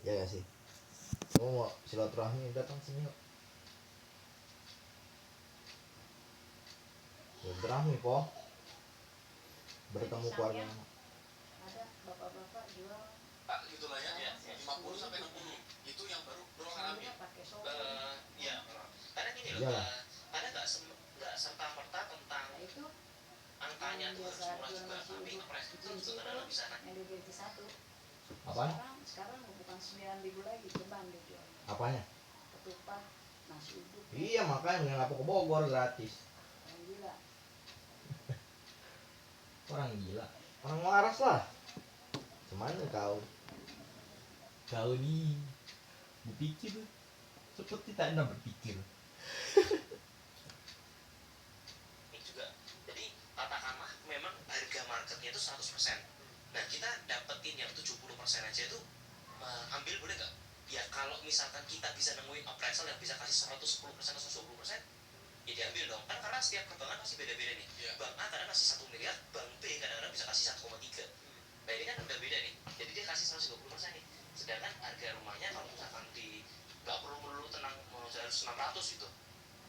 Ya gak sih? Kamu mau silaturahmi datang sini yuk. Silaturahmi po. Bertemu keluarga. Ada bapak-bapak jual gitulah ya 50 sampai 60 itu yang baru akan ambil pakai ya karena gini loh Iyalah. karena nggak serta merta tentang itu angkanya tuh harus murah juga tapi price itu sebenarnya bisa naik yang diganti satu. Apaan? Sekarang bukan 9.000 lagi, ceban dijual. Apanya? Ketupat, nasi uduk. Iya makanya mendingan aku ke Bogor gratis. Yang gila. Orang gila. Orang waras lah. Cuman kau nih berpikir seperti tak pernah berpikir. ini juga jadi katakanlah memang harga marketnya itu 100%. Nah kita dapetin yang 70% aja itu ambil boleh nggak? Ya kalau misalkan kita bisa nemuin appraisal yang bisa kasih 110% atau 120%, ya diambil dong. Kan karena setiap perbankan pasti beda-beda nih. Bank A kadang kasih 1 miliar, Bank B kadang-kadang bisa kasih 1,3. Nah ini kan udah beda nih. Jadi dia kasih 120% nih. Sedangkan harga rumahnya kalau misalkan nggak perlu tenang harus 600 gitu.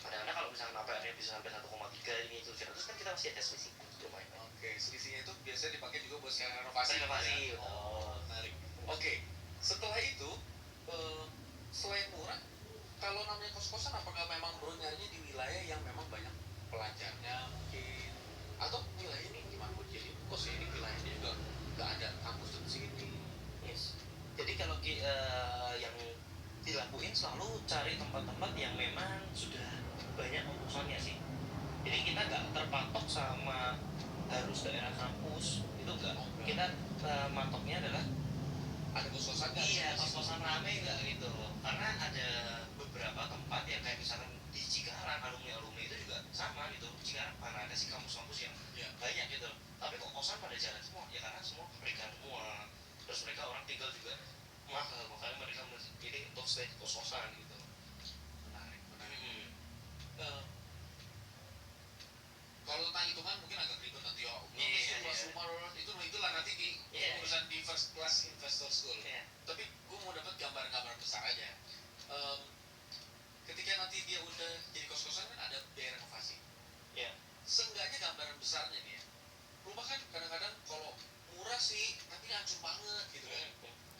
Kadang-kadang kalau misalkan APR-nya bisa sampai 1,3 ini itu terus kan kita masih ada selisih lumayan. Oke, selisihnya itu biasanya dipakai juga buat renovasi. Ya? Oh, menarik. Oke, setelah itu selain murah, kalau namanya kos-kosan apakah memang bro nyarinya di wilayah yang memang banyak pelajarnya mungkin, atau wilayah ini gimana buat jadi kos ini wilayahnya juga nggak ada kampus di sini? Yes. Jadi kalau yang dilakuin selalu cari tempat-tempat yang memang sudah banyak urusannya sih. Jadi kita nggak terpatok sama harus daerah kampus itu enggak. Kita matoknya adalah ada kos-kosan nggak? Iya, kos-kosan rame nggak gitu. Karena ada beberapa tempat yang kayak misalkan di Cikarang alumni itu juga sama gitu. Cikarang mana ada sih kampus-kampus yang banyak gitu. Tapi kok kosan pada jalan semua? Ya karena semua pabrikan semua. Terus mereka orang tinggal juga mahal, makanya mereka pilih untuk stay di kos-kosan gitu. Menarik. Kalau tentang hitungan mungkin agak ribet nanti ya. Rumah itulah nanti di urusan di first class investor school. Tapi gue mau dapat gambar-gambar besar aja. Ketika nanti dia udah jadi kos-kosan kan ada biaya renovasi. Seenggaknya gambaran besarnya nih ya. Rumah kan kadang-kadang kalau murah sih tapi hancur banget gitu kan.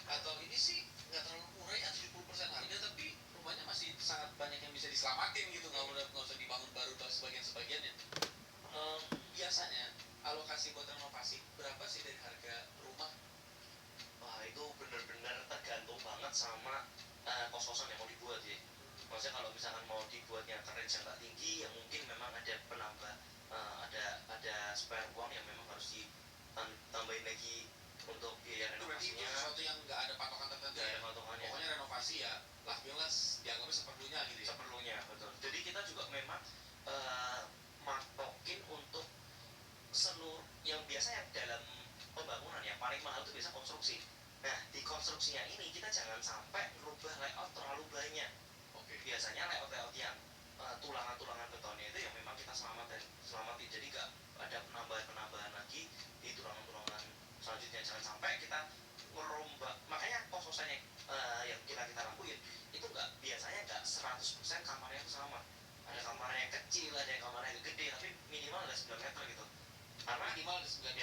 Atau ini sih nggak terlalu murah ya 70% harga tapi rumahnya masih sangat banyak yang bisa diselamatin gitu, nggak usah dibangun baru dan sebagiannya. Biasanya alokasi buat renovasi berapa sih dari harga rumah? Wah itu benar-benar tergantung banget sama kos-kosan yang mau dibuat ya. Maksudnya kalau misalkan mau dibuatnya range yang nggak tinggi, ya mungkin memang ada penambah ada spare uang yang memang harus ditambahin lagi untuk biaya renovasinya. Itu sesuatu yang nggak ada patokan tertentu. Nggak ada patokannya. Pokoknya renovasi ya lah dianggapnya seperlunya gitu ya. Seperlunya betul. Jadi kita juga memang matokin untuk seluruh yang biasanya dalam pembangunan ya paling mahal itu biasa konstruksi. Nah di konstruksinya ini kita jangan sampai merubah layout terlalu banyak. Biasanya layout yang tulangan-tulangan betonnya itu yang memang kita selamatin. Jadi nggak ada penambahan lagi di tulangan-tulangan selanjutnya. Jangan sampai kita merombak. Makanya kos-kosannya yang kita rampuin itu biasanya nggak 100% kamarnya itu sama. Ada kamarnya yang kecil, ada yang kamarnya yang gede, tapi minimal ada 9 meter gitu. Karena minimal ada 9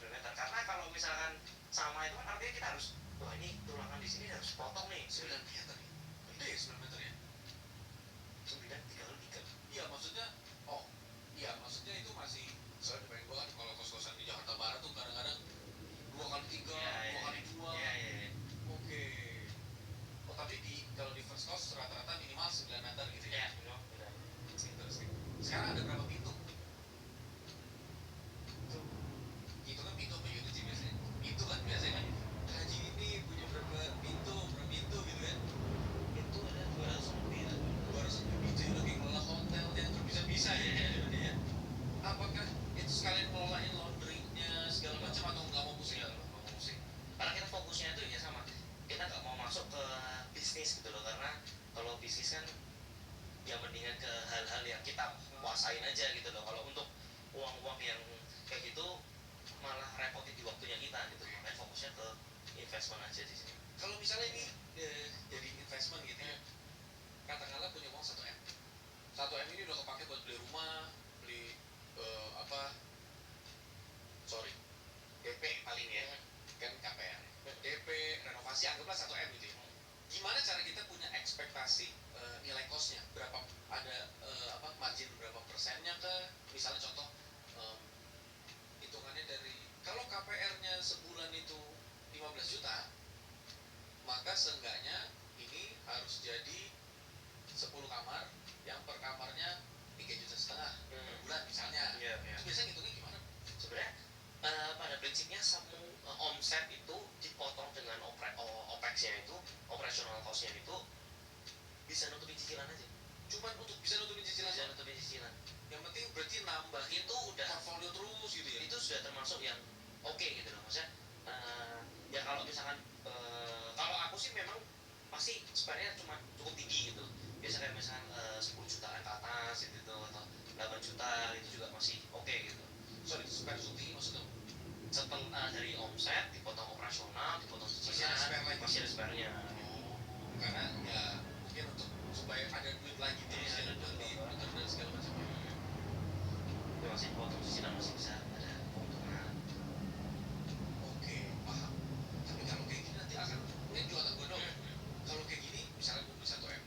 meter. Karena kalau misalkan sama itu kan artinya kita harus, wah ini tulangan di sini harus potong nih 9 meter. Itu ya 9 meter ya? 9 3 Iya maksudnya itu masih soalnya pengen gue kan kalau kos-kosan di Jakarta Barat tuh kadang-kadang 2x3, 2x2. Oke. Oh tapi kalau di first cost rata-rata minimal 9 meter gitu ya? Interesting. Sekarang ada berapa pintu? Itu kan pintu apa unit sih biasanya? Pintu kan biasanya kan haji ini punya berapa pintu gitu kan? Itu ada 200 lebih. 200 lebih pintu udah kayak ngelola hotel yang bisa ya. Apakah itu sekalian ngelolain laundry-nya segala macam atau nggak mau pusing? Karena kita fokusnya itu ya sama, kita nggak mau masuk ke bisnis gitu loh. Karena kalau bisnis kan ya mendingan ke hal-hal yang kita kuasain aja gitu loh. Kalau untuk uang-uang yang kayak gitu malah repotin di waktunya kita gitu. Makanya fokusnya ke investment aja di sini. Kalau misalnya ini jadi investment gitu ya, katakanlah punya uang 1 M. 1 M ini udah kepake buat beli rumah, beli apa? Sorry, DP paling ya, kan KPR. DP, renovasi, anggaplah 1 M gitu ya. Gimana cara kita punya ekspektasi nilai kosnya? Berapa ada apa margin berapa persennya ke? Misalnya contoh hitungannya dari kalau KPR-nya sebulan itu 15 juta, maka seenggaknya ini harus jadi 10 kamar yang per kamarnya 3,5 juta per bulan misalnya. Iya. Itu biasanya ngitungnya gimana? Sebenarnya pada prinsipnya omset itu dipotong dengan OPEX-nya itu, operational cost-nya itu bisa nutupin cicilan aja. Cuman untuk bisa nutupin cicilan. Bisa nutupin cicilan. Yang penting berarti nambah Itu udah portfolio terus gitu ya. itu sudah termasuk yang oke gitu loh. Maksudnya ya kalau misalkan kalau aku sih memang pasti sebenarnya cuma cukup tinggi gitu. Biasa kayak misalkan 10 jutaan ke atas gitu atau 8 juta itu juga masih oke gitu. Sorry, spare tinggi maksudnya? Setelah dari omset dipotong operasional, dipotong cicilan, masih ada spare-nya. Karena ya mungkin untuk supaya ada duit lagi di Iya, ada buat duit. diputar dan segala macam. Ya masih dipotong cicilan masih bisa ada keuntungan. Oke, paham. Tapi kalau kayak gini nanti akan ini juga tak gue dong. Kalau kayak gini misalnya gue beli 1 M,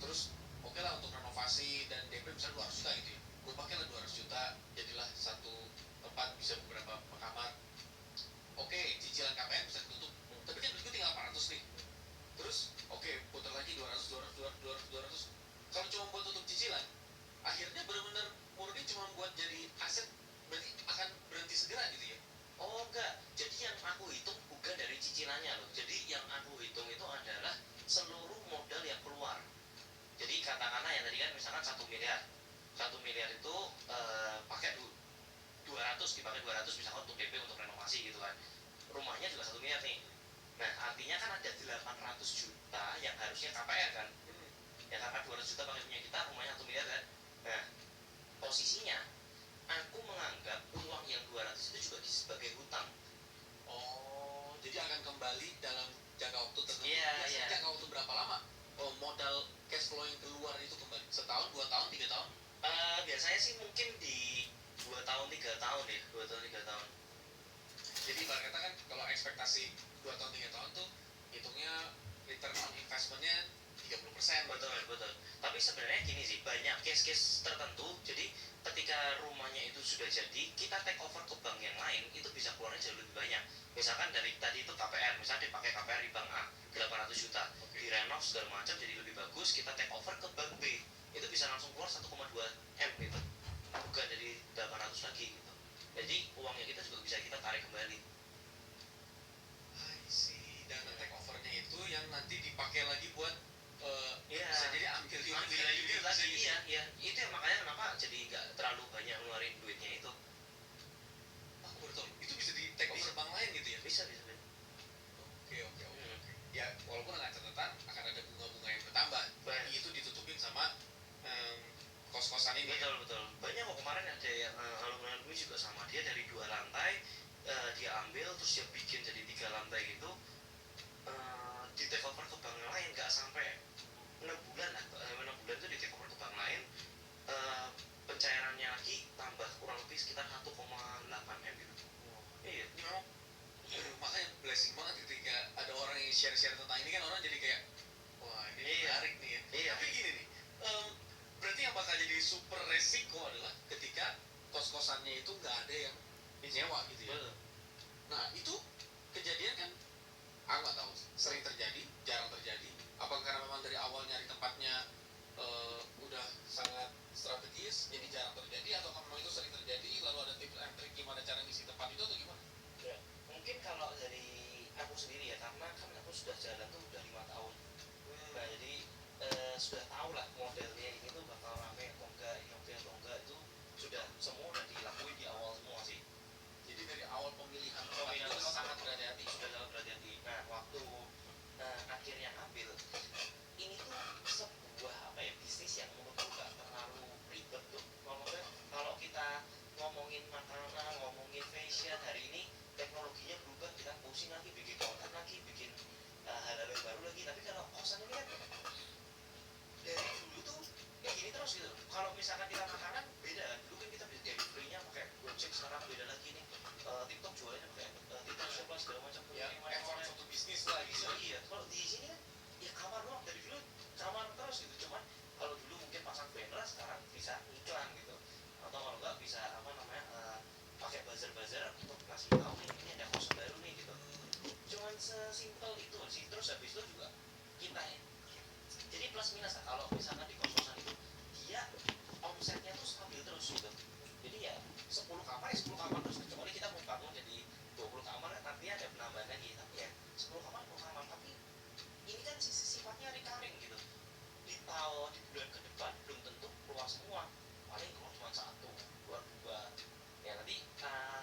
terus oke lah untuk renovasi dan DP misalnya 200 juta gitu ya, gue pakai lah 200 juta, jadilah satu tempat bisa beberapa kamar. Oke, cicilan KPR bisa ditutup, tapi kan duit gue tinggal 400 nih. Terus oke, putar lagi 200. Kalau cuma buat tutup cicilan, akhirnya benar-benar murni cuma buat jadi aset, berarti akan berhenti segera gitu ya. Oh enggak, jadi yang aku hitung bukan dari cicilannya loh. Jadi yang aku hitung itu adalah seluruh modal yang keluar. Jadi katakanlah yang tadi kan misalkan 1 miliar. 1 miliar itu pakai 200, dipakai 200 misalkan untuk DP untuk renovasi gitu kan. Rumahnya juga 1 miliar nih. Nah artinya kan ada 800 juta yang harusnya KPR kan. Ya karena 200 juta pakai punya kita, rumahnya 1 miliar kan. Nah posisinya aku menganggap uang yang 200 itu juga sebagai hutang. Oh, jadi akan kembali dalam jangka waktu tertentu. Iya, Biasanya iya. jangka waktu berapa lama? Oh, modal cash flow yang keluar itu kembali setahun, 2 tahun, 3 tahun? Biasanya sih mungkin di 2 tahun 3 tahun ya, 2 tahun 3 tahun. Jadi ibarat kata kan kalau ekspektasi 2 tahun 3 tahun tuh hitungnya return on investment-nya 30%. Betul. Tapi sebenarnya gini sih, banyak case-case tertentu. Jadi ketika rumahnya itu sudah jadi, kita take over ke bank yang lain, itu bisa keluarnya jauh lebih banyak. Misalkan dari tadi itu KPR, misalnya dipakai KPR di bank A 800 juta, direnov segala macam jadi lebih bagus, kita take over ke bank B, itu bisa langsung keluar 1,2 M gitu, bukan dari 800 lagi gitu. Jadi uangnya kita juga bisa kita tarik kembali. I see. Dan take over-nya itu yang nanti dipakai lagi buat Iya. bisa jadi ambil Lagi iya. Itu yang makanya kenapa jadi nggak terlalu banyak ngeluarin duitnya itu. Aku baru tahu. Itu bisa di take over bank lain gitu ya? Bisa. Oke. Ya, walaupun ada catatan akan ada bunga-bunga yang bertambah. Tapi itu ditutupin sama kos-kosan ini. Betul. Banyak kok kemarin ada yang alumni juga sama, dia dari 2 lantai dia ambil terus dia bikin jadi 3 lantai gitu, di take over ke bank lain nggak sampai 6 bulan lah. 6 bulan itu di take over ke bank lain, pencairannya lagi tambah kurang lebih sekitar 1,8 M gitu. Iya. Memang makanya blessing banget ketika ada orang yang share-share tentang ini kan, orang jadi kayak wah ini menarik nih ya. Iya. Tapi gini nih, berarti yang bakal jadi super resiko adalah ketika kos-kosannya itu nggak ada yang nyewa gitu ya. Betul. Nah itu kejadian kan, aku nggak tahu, sering terjadi, jarang terjadi. Apakah karena memang dari awal nyari tempatnya udah sangat strategis jadi jarang terjadi, atau memang itu sering terjadi lalu ada tips and trik gimana cara ngisi tempat itu atau gimana? Ya, mungkin kalau dari aku sendiri ya, karena kan aku sudah jalan tuh udah 5 tahun. Nah jadi sudah tahu lah modelnya ini tuh bakal rame atau enggak, ini oke atau enggak, itu sudah semua udah dilakuin di awal semua sih. Jadi dari awal pemilihan tempat Pemilihan itu tempat sangat berhati-hati. Sudah sangat berhati-hati. Nah waktu akhirnya ambil ini tuh sebuah bisnis yang menurutku nggak terlalu ribet tuh. Ngomongnya kalau kita ngomongin makanan, ngomongin fashion hari ini teknologinya berubah, kita pusing lagi bikin konten sesimpel itu sih. Terus habis itu juga kita ya, jadi plus minus lah kalau misalkan di kos-kosan itu dia omsetnya tuh stabil terus gitu. Jadi ya 10 kamar ya 10 kamar terus, kecuali kita mau bangun jadi 20 kamar nanti ada penambahan lagi, tapi ya 10 kamar 10 kamar. Tapi ini kan sifatnya recurring gitu, di tahun di bulan ke depan belum tentu keluar semua, paling keluar cuma 1 keluar 2 ya, nanti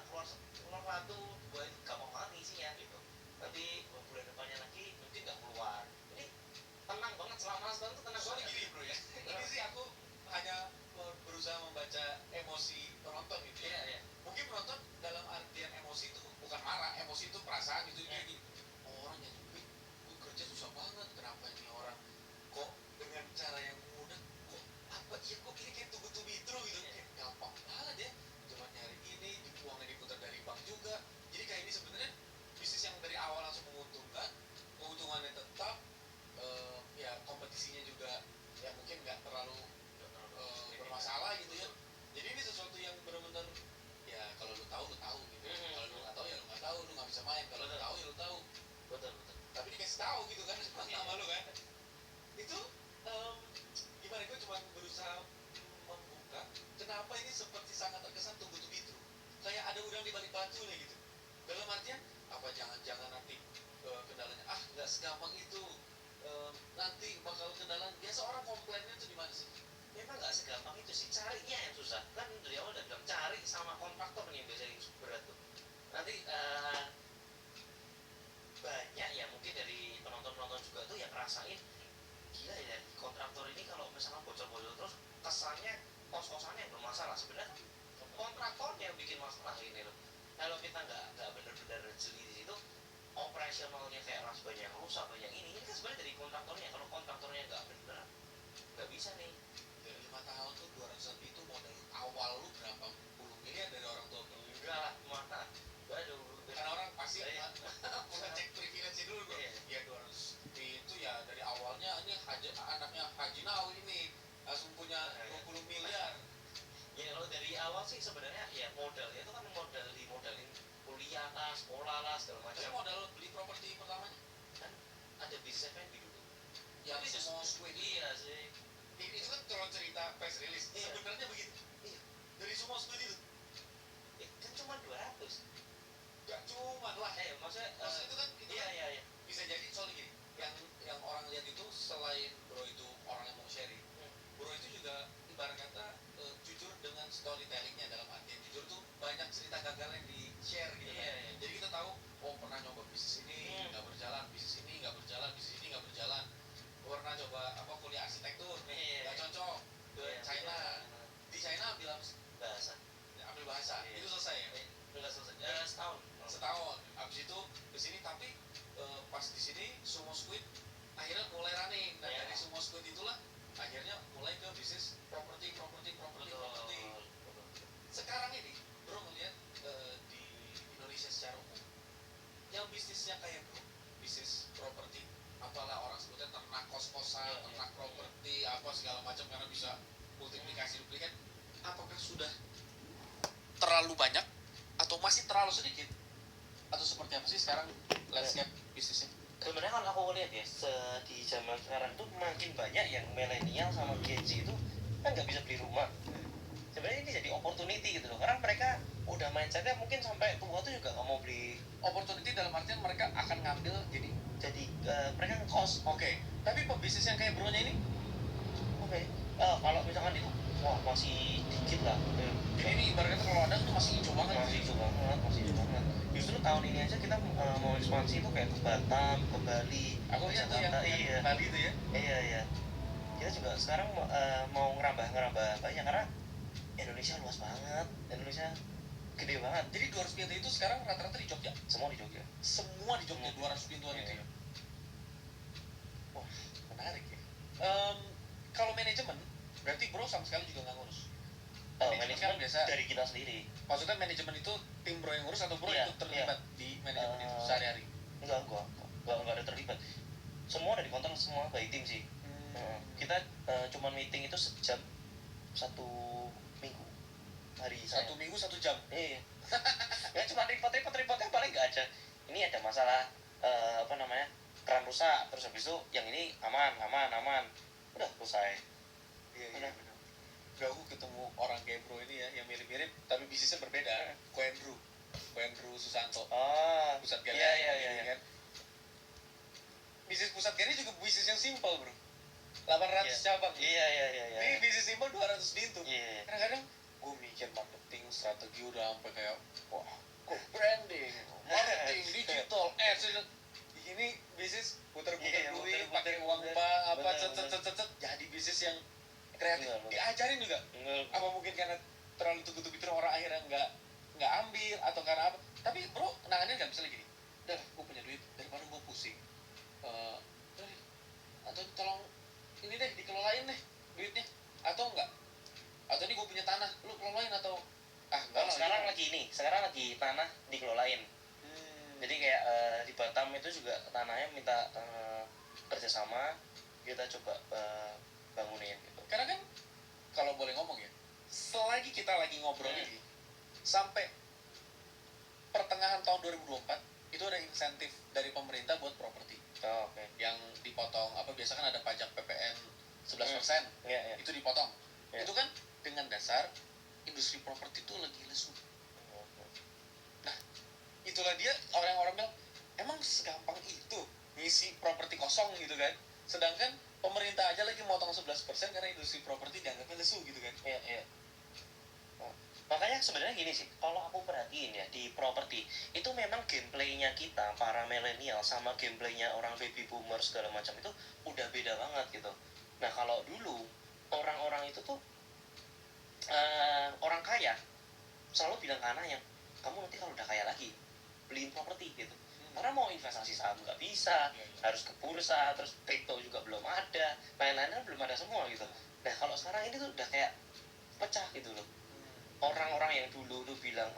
keluar satu 2 itu gampang banget isinya gitu. Nanti bulan depannya lagi mungkin nggak keluar. Jadi tenang banget, selama setahun tuh tenang Soalnya banget. gini bro ya, ini sih aku hanya berusaha membaca emosi penonton gitu ya. Iya, iya. Mungkin penonton dalam artian emosi itu bukan marah, emosi itu perasaan gitu. Kayak gini, orang yang duit, gue kerja susah banget, kenapa ini orang kok dengan cara yang mudah, kok apa ya, kok ini kayak tugu itu gitu, kayak gampang banget ya, cuma nyari ini, uangnya diputar dari bank juga. Jadi kayak ini sebenarnya bisnis yang dari awal langsung menguntungkan, keuntungannya tetap, ya kompetisinya juga ya mungkin nggak terlalu bermasalah gitu ya. Jadi ini sesuatu yang benar-benar ya kalau lu tahu gitu. Kalau lu nggak tahu ya lu nggak tahu, lu nggak bisa main. Kalau lu tahu ya lu tahu. Betul. Tapi dikasih tahu gitu kan sama lu kan. Itu gimana, gue cuma berusaha membuka kenapa ini seperti sangat terkesan tunggu to be true. Kayak ada udang di balik batu nih gitu. Dalam artian apa jangan-jangan nanti kendalanya nggak segampang itu, nanti bakal kendalan. Biasa orang komplainnya tuh di mana sih? Memang nggak segampang itu sih, carinya yang susah. Kan dari awal udah bilang cari sama kontraktor nih yang biasanya yang berat tuh. Nanti banyak ya mungkin dari penonton-penonton juga tuh yang ngerasain gila ya, kontraktor ini kalau misalnya bocor-bocor terus kesannya kos-kosannya yang bermasalah. Sebenarnya kontraktornya yang bikin masalah ini loh. Kalau kita nggak benar-benar jeli di situ, operasionalnya kayak banyak rusak banyak ini kan sebenarnya dari kontraktornya. Kalau kontraktornya nggak benar, nggak bisa nih. Dari 5 tahun tuh 200 lebih itu modal awal lu berapa puluh miliar dari orang tua lu? Enggak lah, mana? Waduh, Karena orang pasti Iya. mengecek privilege dulu bro. Iya. Ya 200 itu ya dari awalnya ini anaknya Haji Nawi ini langsung punya 20 miliar. Ya kalau dari awal sih sebenarnya ya modalnya itu kan dimodalin kuliah lah, sekolah lah, segala Tapi macam. modal beli properti pertamanya Kan ada bisnis F&B dulu. yang Tapi semua justru iya sih. itu kan kalau cerita press release Iya. sebenarnya begitu. Iya. Dari semua squid itu Kan cuma 200. gak cuma lah. Maksudnya Maksudnya itu kan itu iya kan iya iya. bisa jadi soalnya gini, yang orang lihat itu selain bro itu orang yang mau sharing, bro itu juga ibarat kata jujur dengan storytellingnya. Dalam artian jujur tuh banyak cerita gagal yang di share gitu kan. Iya. Jadi kita tahu oh pernah nyoba bisnis ini nggak berjalan, bisnis ini nggak berjalan, bisnis ini nggak berjalan, pernah coba kuliah arsitektur Iya. nggak cocok ke Iya, China, di China ambil bahasa. bahasa Iya. itu selesai ya. Enggak selesai. Setahun. Setahun abis itu kesini, tapi pas di sini Sumo Squid akhirnya mulai running. Nah Iya. dari Sumo Squid itulah akhirnya mulai ke bisnis properti. Betul. Sekarang ini bro melihat di Indonesia secara umum yang bisnisnya kayak bro, bisnis properti, apalah orang sebutnya ternak kos-kosan, Iya, ternak iya. properti, apa segala macam karena bisa multiplikasi duplikat. Apakah sudah terlalu banyak atau masih terlalu sedikit? Atau seperti apa sih sekarang landscape bisnisnya? Sebenarnya kalau aku lihat ya, di zaman sekarang tuh makin banyak yang milenial sama Gen Z itu kan nggak bisa beli rumah. Sebenarnya ini jadi opportunity gitu loh, karena mereka udah mindsetnya mungkin sampai tua tuh juga nggak mau beli. Opportunity dalam artian mereka akan ngambil Jadi mereka ngekos. Oke. Tapi pebisnis yang kayak bro-nya ini, Oke. Kalau misalkan itu, wah masih dikit lah. jadi ini ibaratnya kalau ada tuh masih hijau banget. Masih hijau banget. Justru tahun ini aja kita mau ekspansi itu kayak ke Batam, ke Bali. Aku lihat tuh yang Iya. Bali itu ya. Iya. Kita juga sekarang mau ngerambah banyak karena Indonesia luas banget. Indonesia gede banget. Jadi 200 pintu itu sekarang rata-rata di Jogja. Semua di Jogja. Semua di Jogja 200 pintuan itu ya. Wah, menarik ya. Kalau manajemen, berarti bro sama sekali juga nggak ngurus. Manajemen kan biasa. dari kita sendiri. Maksudnya manajemen itu tim bro yang ngurus atau bro Iya, ikut terlibat di manajemen itu Eh, sehari-hari? Enggak ada terlibat. Semua ada dikontrol semua by tim sih. Kita cuman meeting itu sejam 1 minggu hari saya. 1 minggu 1 jam. Iya. Ya cuma repotnya paling nggak ada. Ini ada masalah apa namanya, keran rusak, terus habis itu yang ini aman, udah selesai. Iya, benar. Bro, aku ketemu orang kayak bro ini ya, yang mirip-mirip tapi bisnisnya berbeda. Koendru Susanto, pusat galeri. Iya. Kan bisnis pusat galeri juga bisnis yang simpel bro, 800 cabang. Iya. Ini bisnis simpel 200 pintu. Iya. Kadang-kadang gue mikir marketing strategi udah sampai kayak wah, kok branding, marketing, digital, ads, ini bisnis puter-puter duit, pakai uang apa, cet, jadi bisnis yang kreatif. Diajarin juga. Apa mungkin karena terlalu tugu-tugu orang akhirnya nggak ambil atau karena apa? Tapi bro, nangannya nggak misalnya gini, udah gue punya duit daripada gue pusing. Atau tolong ini deh dikelolain deh duitnya, atau enggak, atau ini gue punya tanah lu kelolain, atau enggak lah, sekarang lagi tanah dikelolain. Jadi kayak di Batam itu juga tanahnya minta kerjasama, kita coba bangunin gitu. karena kan kalau boleh ngomong ya, selagi kita lagi ngobrol ini sampai pertengahan tahun 2024 itu ada insentif dari pemerintah buat properti. Oke. Yang dipotong apa, biasa kan ada pajak PPN 11%. Iya. Itu dipotong. Iya. Itu kan dengan dasar industri properti itu lagi lesu. Nah, itulah dia orang-orang bilang, emang segampang itu ngisi properti kosong gitu kan. Sedangkan pemerintah aja lagi motong 11% karena industri properti dianggapnya lesu gitu kan. Iya. Makanya sebenarnya gini sih, kalau aku perhatiin ya di properti itu memang gameplaynya kita para milenial sama gameplaynya orang baby boomer segala macam itu udah beda banget gitu. Nah kalau dulu orang-orang itu tuh orang kaya selalu bilang ke anaknya, kamu nanti kalau udah kaya lagi beliin properti gitu. Karena mau investasi saham nggak bisa, harus ke bursa, terus kripto juga belum ada, lain-lainnya belum ada semua gitu. Nah kalau sekarang ini tuh udah kayak pecah gitu loh. Orang-orang yang dulu tuh bilang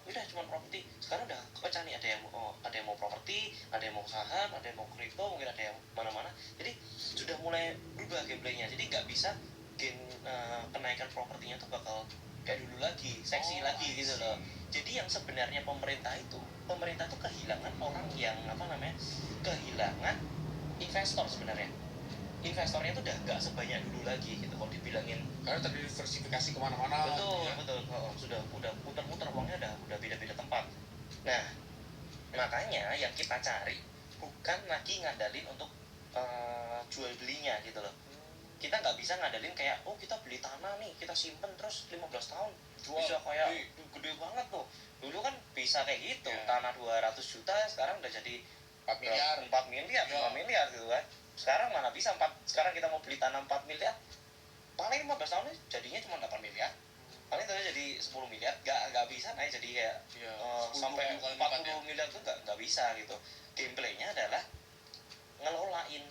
udah cuma properti, sekarang udah kepecah nih, ada yang mau properti, ada yang mau saham, ada yang mau kripto, mungkin ada yang mana-mana. Jadi sudah mulai berubah gameplaynya. Jadi nggak bisa kenaikan propertinya tuh bakal kayak dulu lagi, seksi lagi gitu loh. Jadi yang sebenarnya pemerintah tuh kehilangan orang yang kehilangan investor sebenarnya. Investornya tuh udah nggak sebanyak dulu lagi gitu kalau dibilangin, Karena terdiversifikasi kemana-mana. betul. Sudah putar-putar uangnya udah beda-beda tempat. Nah makanya yang kita cari bukan lagi ngandalin untuk jual belinya gitu loh. Kita nggak bisa ngandalin kayak kita beli tanah nih, kita simpen terus 15 tahun Jual, bisa kayak beli. gede banget tuh. Dulu kan bisa kayak gitu, Ya. tanah 200 juta sekarang udah jadi 4 miliar. 4 miliar, 5 miliar gitu kan. Sekarang mana bisa sekarang kita mau beli tanah 4 miliar, paling 15 tahun jadinya cuma 8 miliar, paling terus jadi 10 miliar, nggak bisa naik jadi kayak Iya, 10, sampai 20 kali 40 lipatnya. miliar tuh nggak bisa gitu. Gameplaynya adalah ngelolain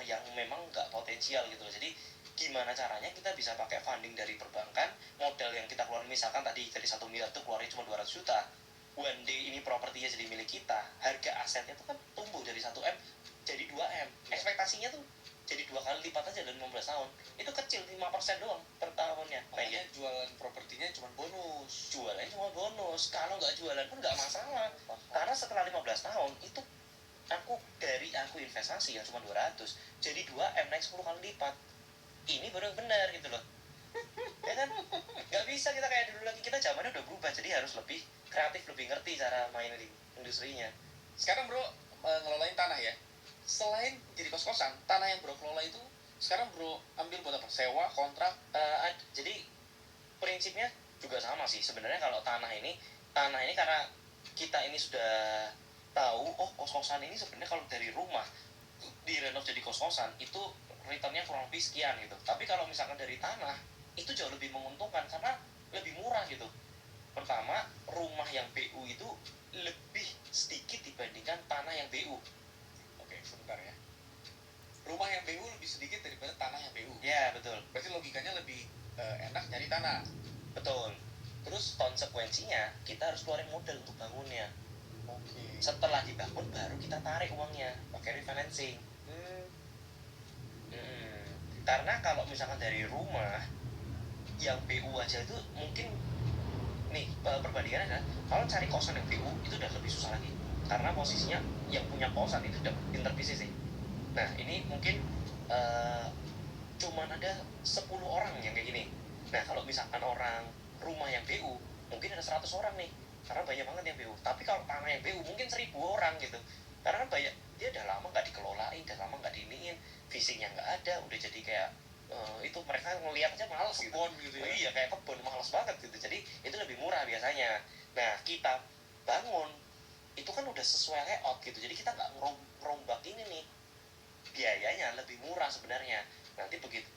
yang memang nggak potensial gitu loh. Jadi gimana caranya kita bisa pakai funding dari perbankan, modal yang kita keluarin misalkan tadi dari 1 miliar tuh keluarin cuma 200 juta, one day ini propertinya jadi milik kita, harga asetnya tuh kan tumbuh dari 1M jadi 2M, ekspektasinya tuh jadi 2 kali lipat aja dalam 15 tahun. Itu kecil, 5% doang per tahunnya. Makanya jualan propertinya cuma bonus. Jualannya cuma bonus, kalau nggak jualan pun nggak masalah. Karena setelah 15 tahun itu aku investasi yang cuma 200 jadi 2M naik 10 kali lipat. Ini baru yang benar gitu loh. Ya kan? Nggak bisa kita kayak dulu lagi, kita zamannya udah berubah, jadi harus lebih kreatif, lebih ngerti cara main di industrinya. Sekarang bro ngelolain tanah ya. Selain jadi kos-kosan, tanah yang bro kelola itu sekarang bro ambil buat apa? Sewa, kontrak? Jadi prinsipnya juga sama sih sebenarnya. Kalau tanah ini karena kita ini sudah tahu kos-kosan ini sebenarnya kalau dari rumah direnov jadi kos-kosan itu returnnya kurang lebih sekian gitu. Tapi kalau misalkan dari tanah itu jauh lebih menguntungkan karena lebih murah gitu. Pertama, rumah yang BU itu lebih sedikit dibandingkan tanah yang BU. Oke, sebentar ya. Rumah yang BU lebih sedikit daripada tanah yang BU. Ya betul. Berarti logikanya lebih enak nyari tanah. Betul. Terus konsekuensinya kita harus keluarin modal untuk bangunnya. Oke. Setelah dibangun baru kita tarik uangnya pakai refinancing. Karena kalau misalkan dari rumah yang BU aja itu mungkin nih perbandingannya adalah kalau cari kosan yang BU itu udah lebih susah lagi. karena posisinya yang punya kosan itu udah pinter bisnis sih. Nah ini mungkin cuman ada 10 orang yang kayak gini. Nah kalau misalkan orang rumah yang BU mungkin ada 100 orang nih, karena banyak banget yang BU. Tapi kalau tanah yang BU mungkin 1000 orang gitu, karena kan banyak, dia udah lama nggak dikelolain, udah lama nggak diiniin, visinya nggak ada, udah jadi kayak itu mereka ngeliat aja males gitu. Kebon gitu ya. Iya kayak kebun, males banget gitu. Jadi itu lebih murah biasanya. Nah kita bangun itu kan udah sesuai layout gitu, jadi kita nggak ngerombak ini nih, biayanya lebih murah sebenarnya. Nanti begitu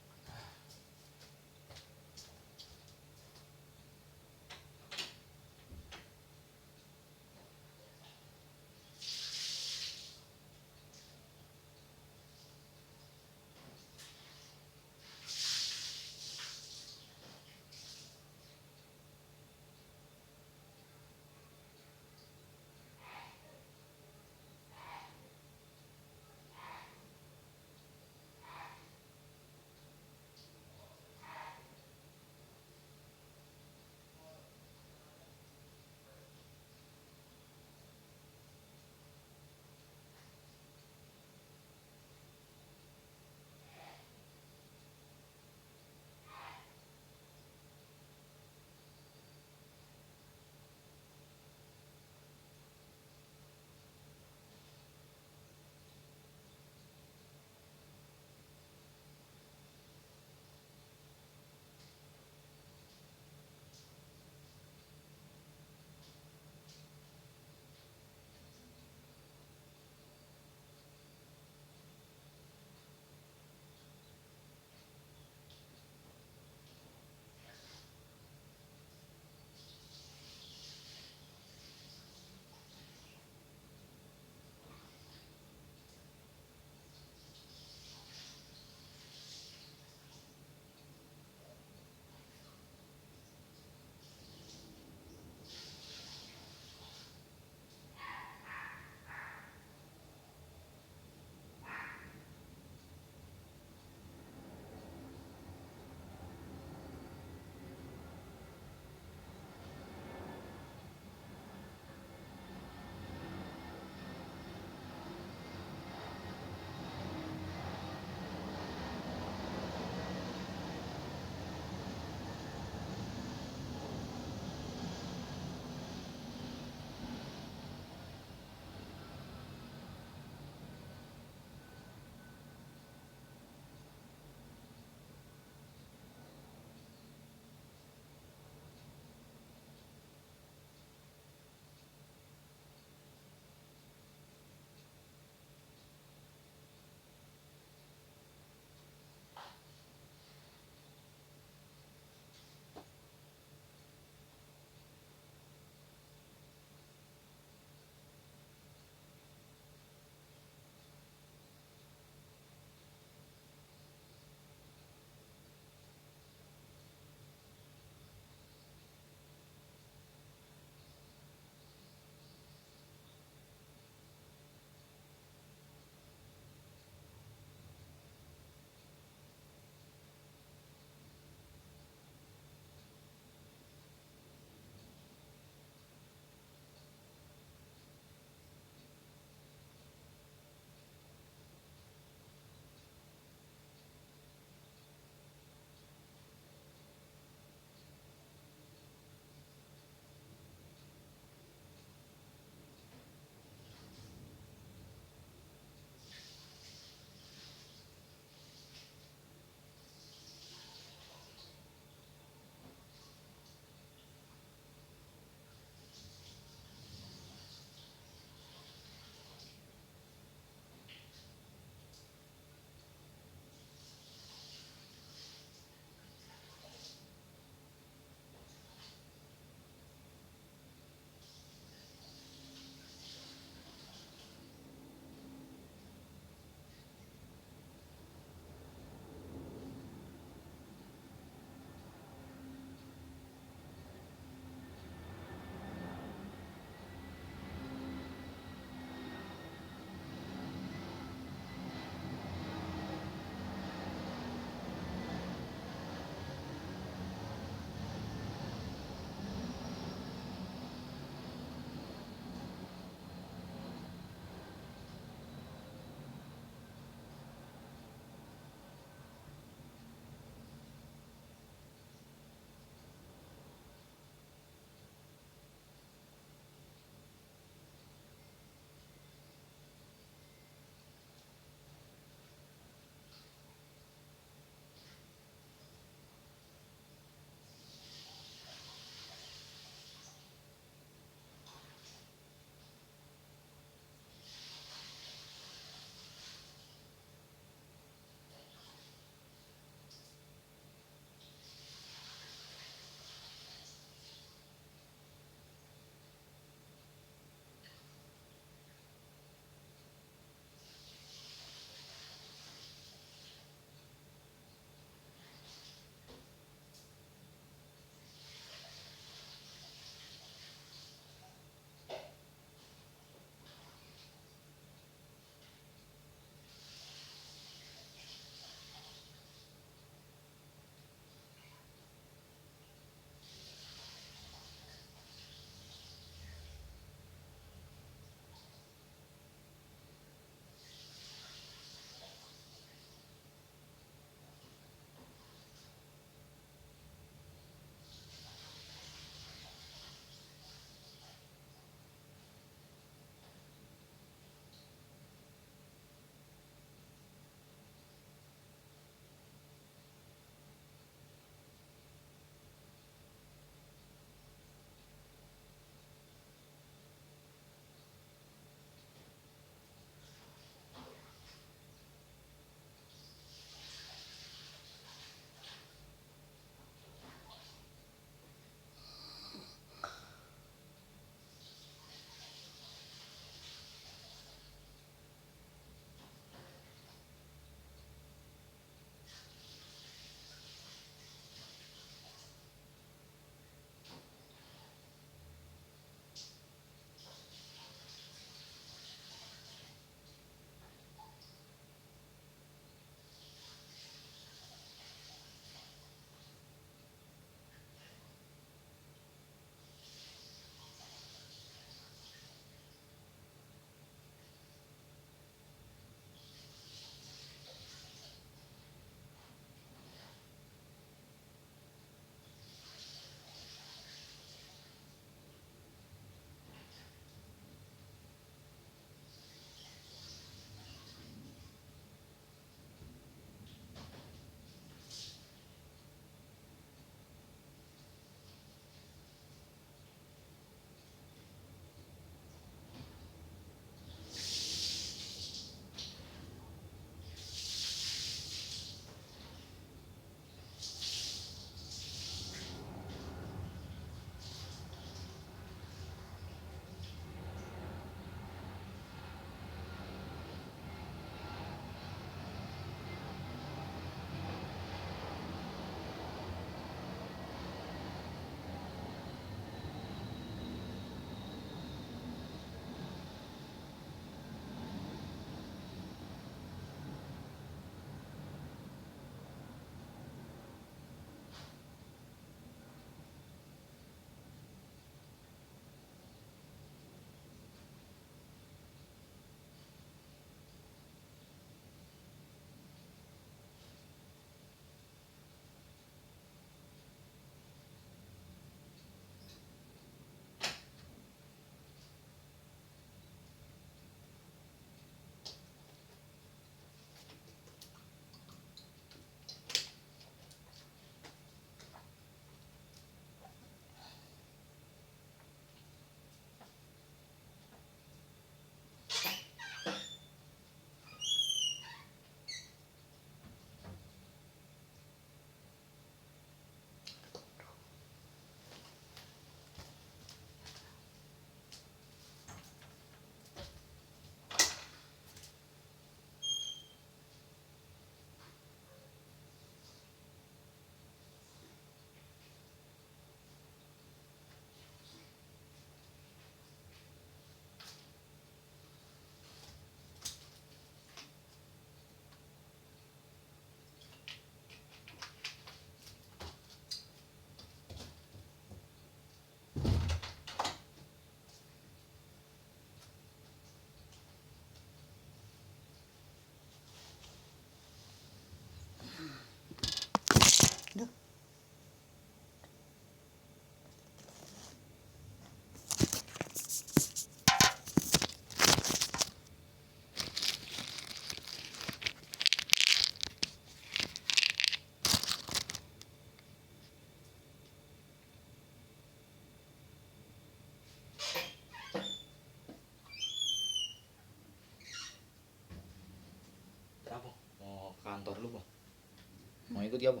Mau ikut ya, Bu?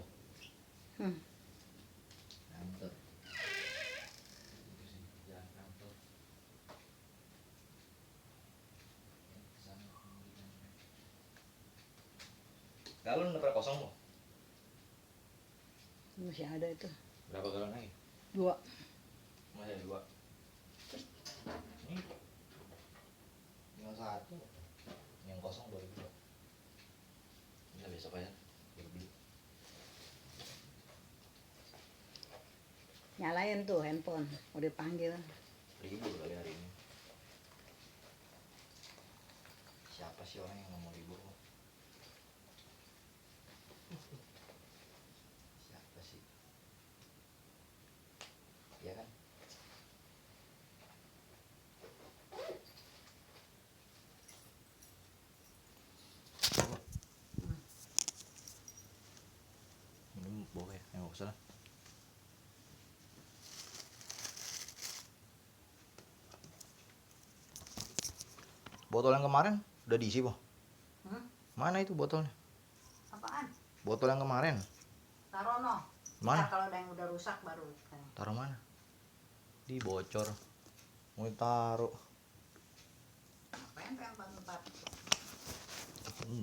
Hmm. Kantor. Jalan kantor. Galon udah pada kosong, Bu? Masih ada itu. Berapa galon lagi? 2. Masih ada 2. Ini tinggal 1. Yang kosong 2002. Bisa besok aja. Beli. Nyalain tuh handphone. Udah dipanggil. Libur kali hari ini. Siapa sih orang yang nggak mau libur? Siapa sih? Iya kan? Ini boleh ya? Nggak usah lah. Botol yang kemarin udah diisi, Bu? Mana itu botolnya? Apaan? Botol yang kemarin. Taruh no. Mana? Ntar kalau ada yang udah rusak baru. Taruh mana? Di bocor. Mau taruh. Pengen tempat.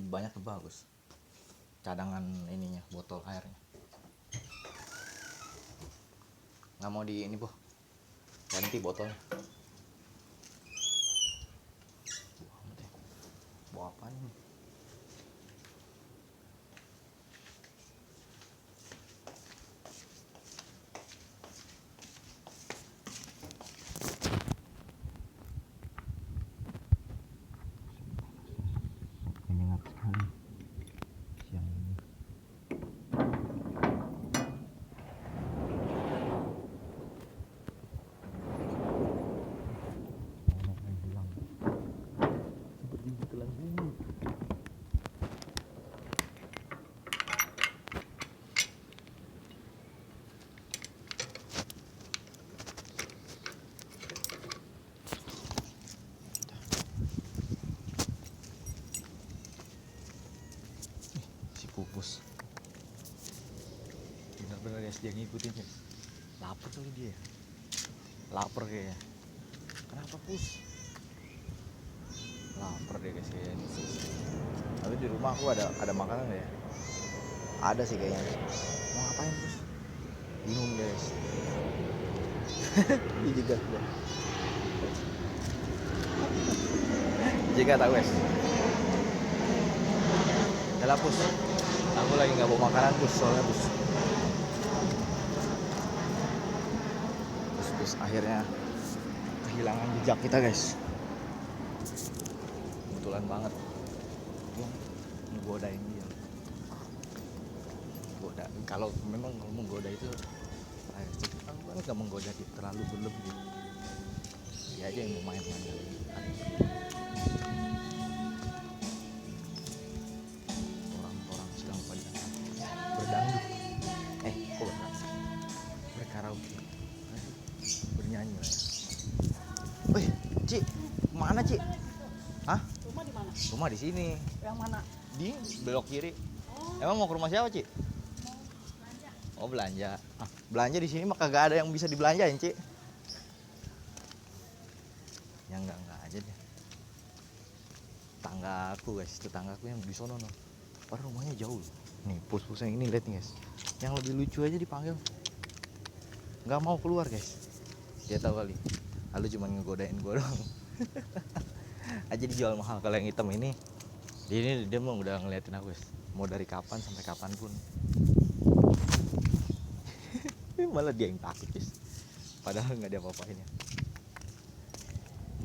Banyak tuh bagus. Cadangan ininya, botol airnya. Nggak mau di ini, Bu. Ganti botolnya. Bawa apa nih? Menyengat sekali siang ini. Anak yang hilang seperti ditelan bumi. Si Pupus bener-bener guys, dia ngikutin ya. Lapar kali dia. Lapar kayaknya. Kenapa, Pus? Lapar deh guys kayaknya. Tapi di rumah aku ada makanan ya. Ada sih kayaknya. Mau ngapain, Pus? Bingung guys. Ini juga. Jika tahu guys. Yalah, Pus. Aku lagi nggak bawa makanan, Pus, soalnya, Pus. Pus akhirnya kehilangan jejak kita guys. Kebetulan banget yang ngegodain dia. Goda. Kalau memang kalau menggoda itu, aku kan nggak menggoda dia terlalu berlebih. Dia aja yang mau main-main kali ini. Orang-orang sedang pada berdangdut. Kok berdangdut? Berkaraoke. Bernyanyi lah ya. Wih, Ci, kemana, Ci? Hah? Rumah di mana? Rumah di sini. Yang mana? Di belok kiri. Emang mau ke rumah siapa, Ci? Oh, belanja. Belanja di sini mah kagak ada yang bisa dibelanjain, Ci. Ya enggak aja deh. Tanggaku guys, tetanggaku yang di sono no. Padahal rumahnya jauh. Nih, pus-pus yang ini lihat nih guys. Yang lebih lucu aja dipanggil. Nggak mau keluar guys. Dia tahu kali. Lalu cuma ngegodain gue doang. Aja dijual mahal. Kalau yang hitam ini, dia mah udah ngeliatin aku guys. Mau dari kapan sampai kapanpun. Malah dia yang takut guys. Padahal nggak dia apa-apain ya.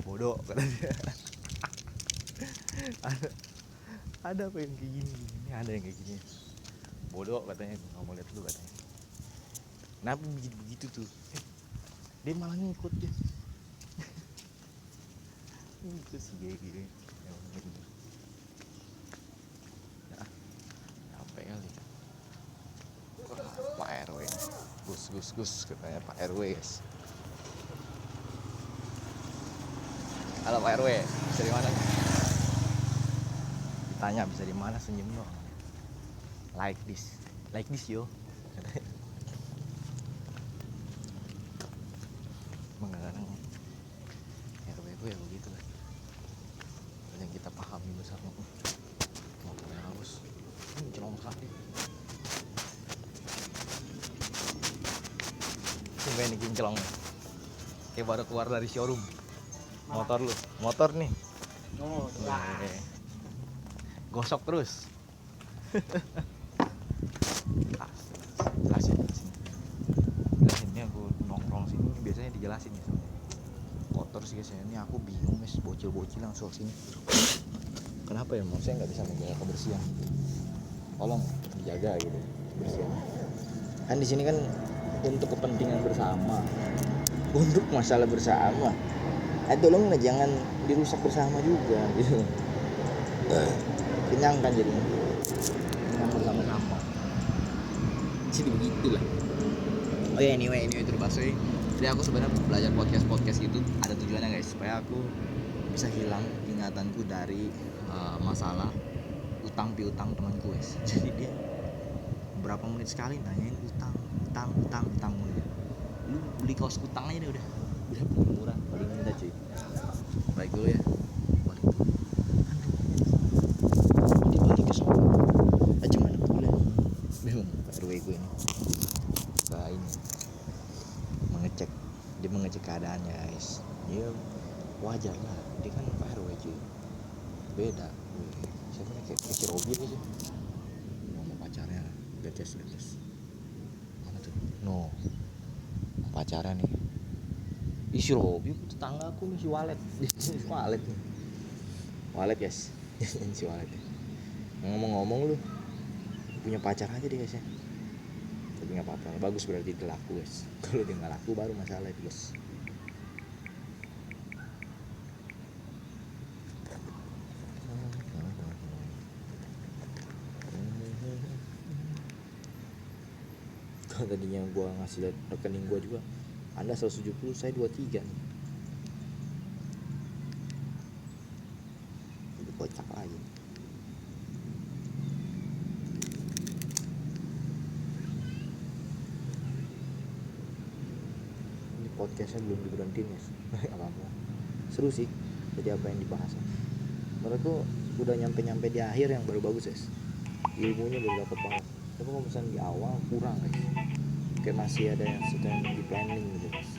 Bodoh kata dia. ada apa yang kayak gini? Ini ada yang kayak gini. Bodoh katanya, nggak mau lihat dulu katanya. Kenapa begitu tuh? Dia malah ngikut dia. Itu sih gini. Nah, capek kali. Pak RW, Gus katanya Pak RW guys. Halo Pak RW, bisa di mana? Ditanya bisa di mana, senyum doang. Like this. like this yo. Emang kadang RW gue ya begitu lah, yang kita pahami bersama. Mau yang halus ini celong sekali. Sumpah ini kinclong kayak baru keluar dari showroom. Motor nih gosok terus. Jelasin ini aku nongkrong sini biasanya dijelasin ya. Kotor sih guys, ini aku bingung guys, bocil-bocil langsung sini. Kenapa ya, saya nggak bisa menjaga kebersihan? Tolong dijaga gitu kebersihan. Kan di sini kan untuk kepentingan bersama, untuk masalah bersama. Tolong jangan dirusak bersama juga gitu. Kenyang kan jadinya, kenyang bersama-sama. Jadi begitulah. Oh ya, anyway terbasoy. Jadi aku sebenarnya belajar podcast itu ada tujuannya guys, supaya aku bisa hilang ingatanku dari masalah utang piutang temanku guys. Jadi dia berapa menit sekali nanyain utang mulu. Lu beli kaos utang aja deh udah murah, paling minta cuy. Baik dulu ya. Dibalik ke sana. Aja mana boleh. Bingung RW gue ini. Ini mengecek keadaannya guys. Ya wajar lah, dia kan Pak RW cuy. Beda. Siapa nih kayak si Robin sih. Ngomong pacarnya gaces. Mana tuh? No. Pacarnya nih. Si Robin tetangga aku nih, si Walet. Walet guys. Si Walet. Ngomong-ngomong lu punya pacar aja deh guys ya. Tapi nggak apa-apa, bagus berarti dia laku guys. Kalau dia nggak laku baru masalah itu guys. Kalau tadinya gua ngasih lihat rekening gua juga, Anda 170, saya 23 nih. Itu kocak lagi. Podcastnya belum diberhentiin ya. Apa-apa seru sih, jadi apa yang dibahas menurutku udah nyampe di akhir yang baru bagus guys, ilmunya baru dapet banget. Tapi kalau misalnya di awal kurang guys, kayak masih ada yang sedang di planning gitu guys.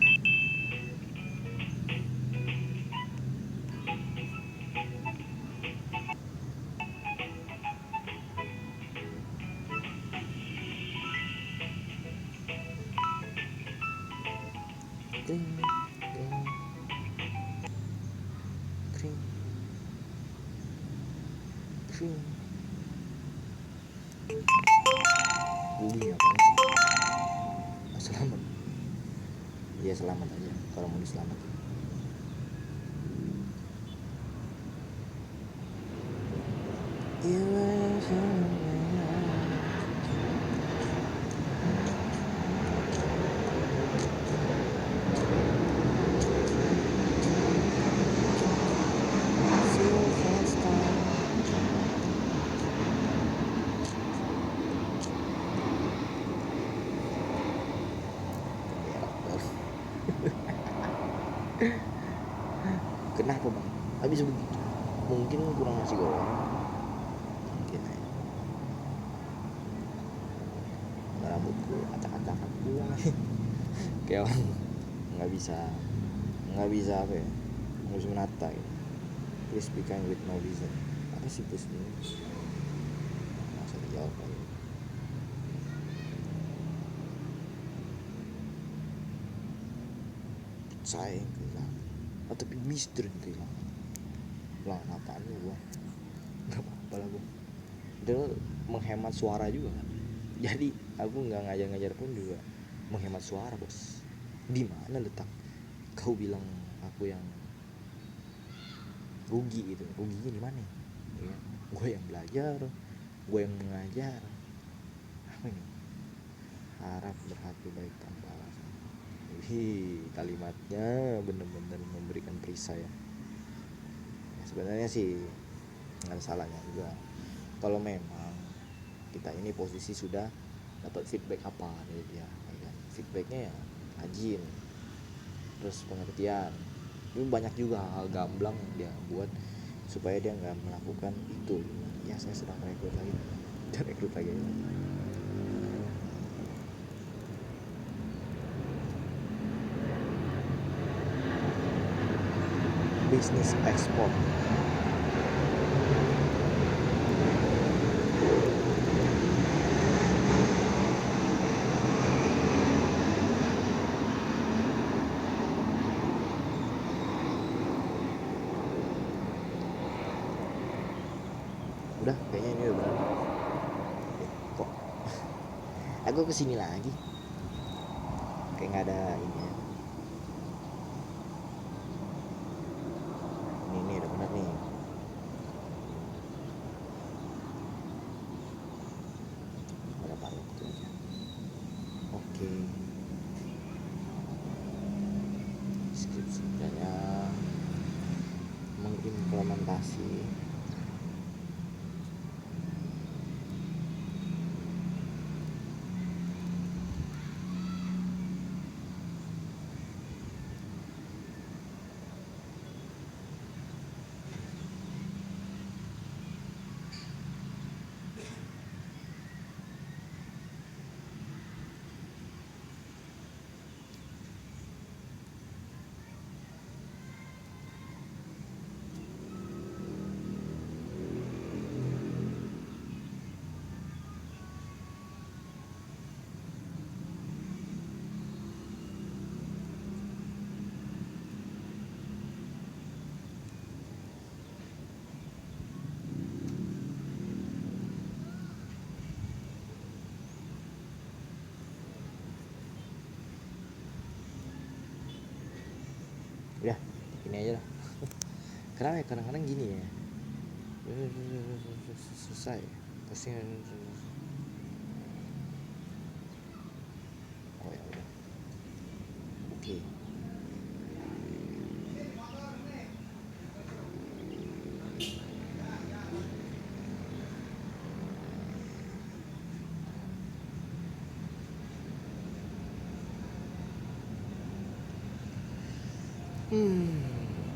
Kring. Bunyi apa sih? Selamat. Ya selamat aja kalau mau diselamatin. Kenapa bang? Habis begitu. Mungkin kurang nasi goreng. Mungkin aja. Rambutku acak-acakan pulang. Kayak orang nggak bisa apa ya? Nggak bisa menata gitu. Please be kind with no reason. Apa sih please ini? Masa dijawab aja. Saya yang kehilangan. Tapi mister yang kehilangan. Ulangan apaan lu gua? Gak apa-apa lah gua. Dia menghemat suara juga kan. Jadi aku nggak ngajar pun juga menghemat suara bos. Di mana letak kau bilang aku yang rugi gitu? Ruginya di mana? Ya, gue yang belajar, gue yang mengajar. Apa ini? Harap berhati baik tanpa alasan. Kalimatnya benar-benar memberikan perisai ya. Sebenarnya sih nggak ada salahnya juga kalau memang kita ini posisi sudah dapat feedback apa dari dia, ya kan? Feedbacknya ya rajin, terus pengertian. Ini banyak juga hal gamblang yang dia buat supaya dia nggak melakukan itu. Ya saya sedang rekrut lagi bisnis ekspor. Udah kayaknya ini udah benar. Kok aku kesini lagi kayak nggak ada ini ya. Ini udah benar nih. Pada paruh waktu aja. Oke. Skripsi saya mengimplementasi udah ini aja lah. Kenapa ya kadang-kadang gini ya, susah ya pasti. Oh ya udah, oke.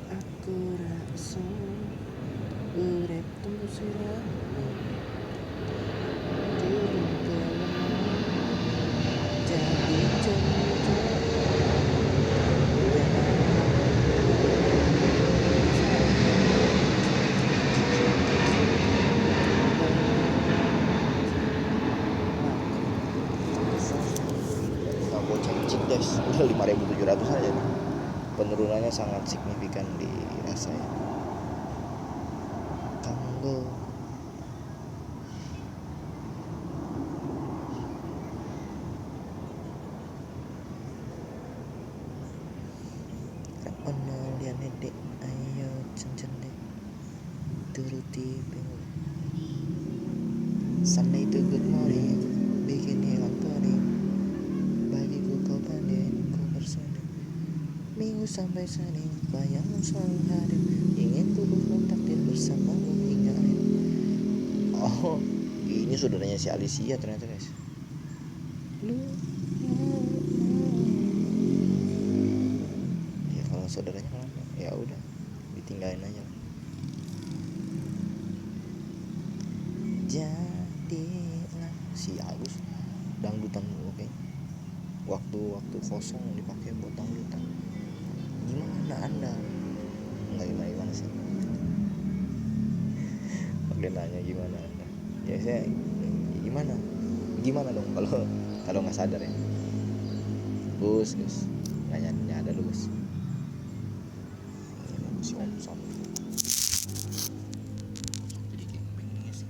Aku rasa urip temu siramu turun ke lemah jadi cerita nggak mau cek guys, udah 5.700 aja nih. Penurunannya sangat signifikan dirasa ya. Tanggal ono liane dek, ayo cencen dek turuti pengen. Sunday itu good morning, bikin hilang toning. Bagiku kau pandai, kau bersanding. Minggu sampai Senin, bayangmu selalu hadir. Ingin ku berlom takdir bersamamu hingga akhir. Oh, ini saudaranya si Alicia ternyata guys. Ya kalau saudaranya kenapa? Ya udah, ditinggalin aja. Jadilah si Agus dangdutan dulu oke. Waktu kosong dipakai buat dangdutan. Gimana anda? Enggak gimana sih. Oke nanya gimana anda? Ya saya gimana dong kalau nggak sadar ya. Gus nanya ada lu Gus. Ini si Om Sam. Jadi gembeng nih guys.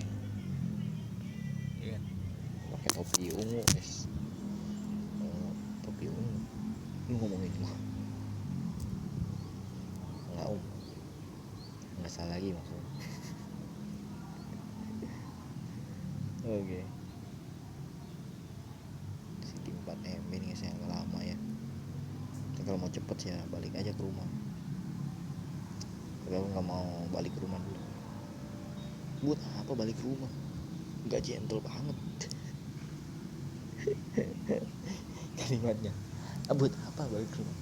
Iya. Pakai topi ungu guys. Topi ungu. Lu ngomongin mah. Nggak salah lagi maksudnya. Oke. Segi 4 MB nih saya agak lama ya. Tapi kalau mau cepet ya balik aja ke rumah. Tapi aku nggak mau balik ke rumah dulu. Buat apa balik ke rumah? Nggak gentle banget. kalimatnya. Buat apa balik rumah?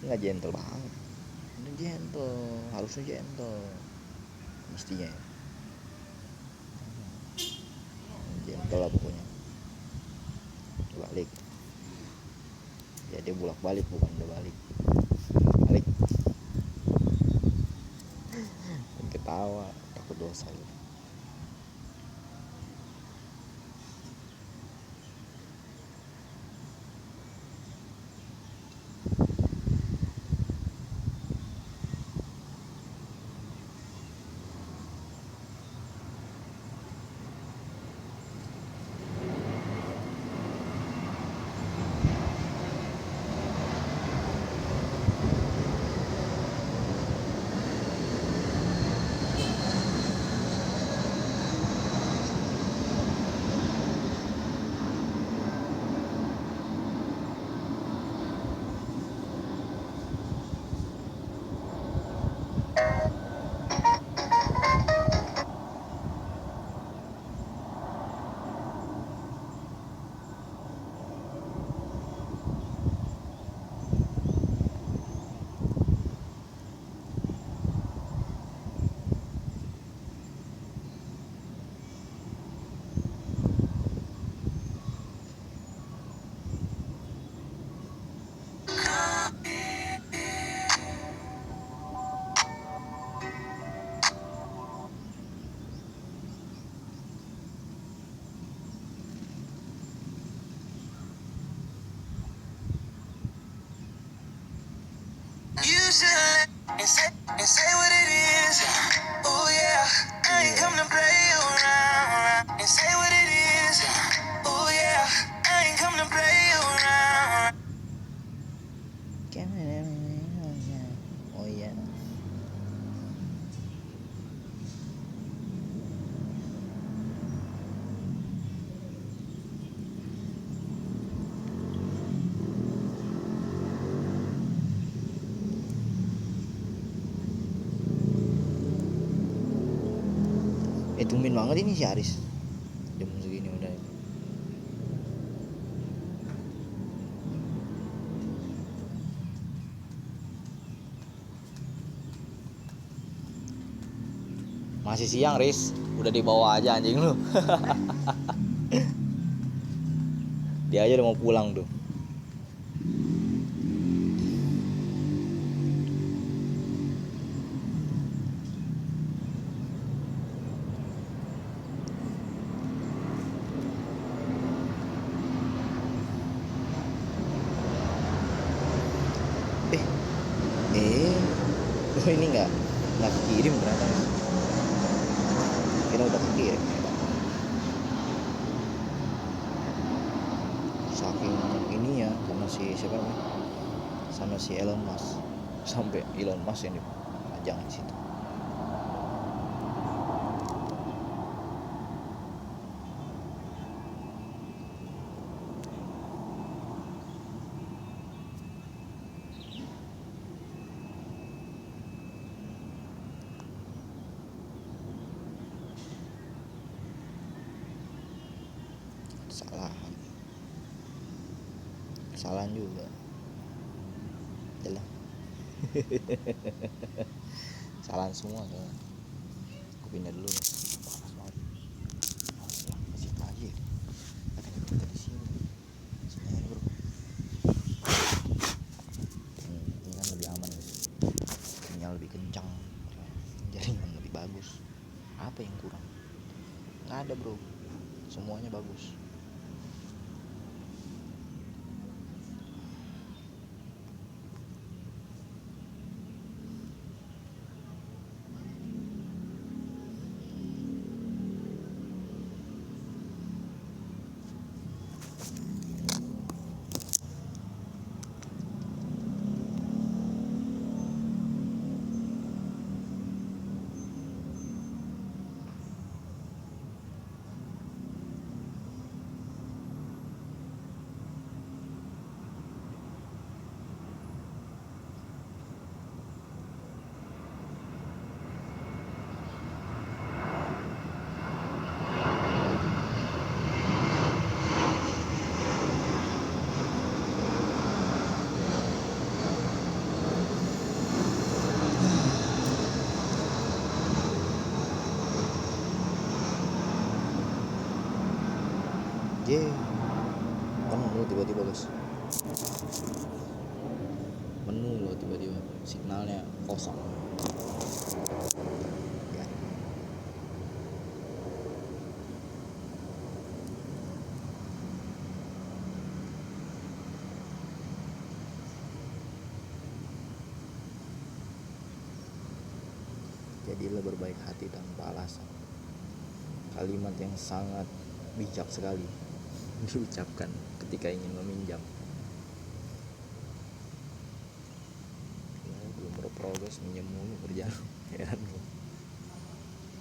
Nggak gentle banget. Ini gentle, harusnya gentle mestinya ya. Gentle lah pokoknya. Balik ya, dia bolak balik bukan udah balik. Balik ketawa takut dosa gitu. You should and say what it is. Oh yeah, I ain't come to play around. And say what it is. Oh yeah, I ain't come to play around. Oh iya. Tumben banget ini si Aris jam segini udah. Masih siang, Riz. Udah dibawa aja anjing lu. Dia aja udah mau pulang tuh. Oh ini nggak kirim ternyata. Kira udah kirim. Saking ini ya sama si siapa namanya? Sama si Elon Musk. Sampai Elon Musk yang dipajang di situ. Kesalahan juga jelas. Kesalahan semua soalnya. Aku pindah dulu nih. Panas banget. Ya, masih aja. Katanya kita di sini. Sini aja, bro. Ini kan lebih aman, guys. Sinyal lebih kencang. Jaringan lebih bagus. Apa yang kurang? Nggak ada, bro. Semuanya bagus. penuh tiba-tiba guys, penuh loh tiba-tiba, signalnya kosong ya. Jadilah berbaik hati tanpa alasan. Kalimat yang sangat bijak sekali diucapkan ketika ingin meminjam. Ya, belum berprogres minjem mulu kerjaan. Heran gue.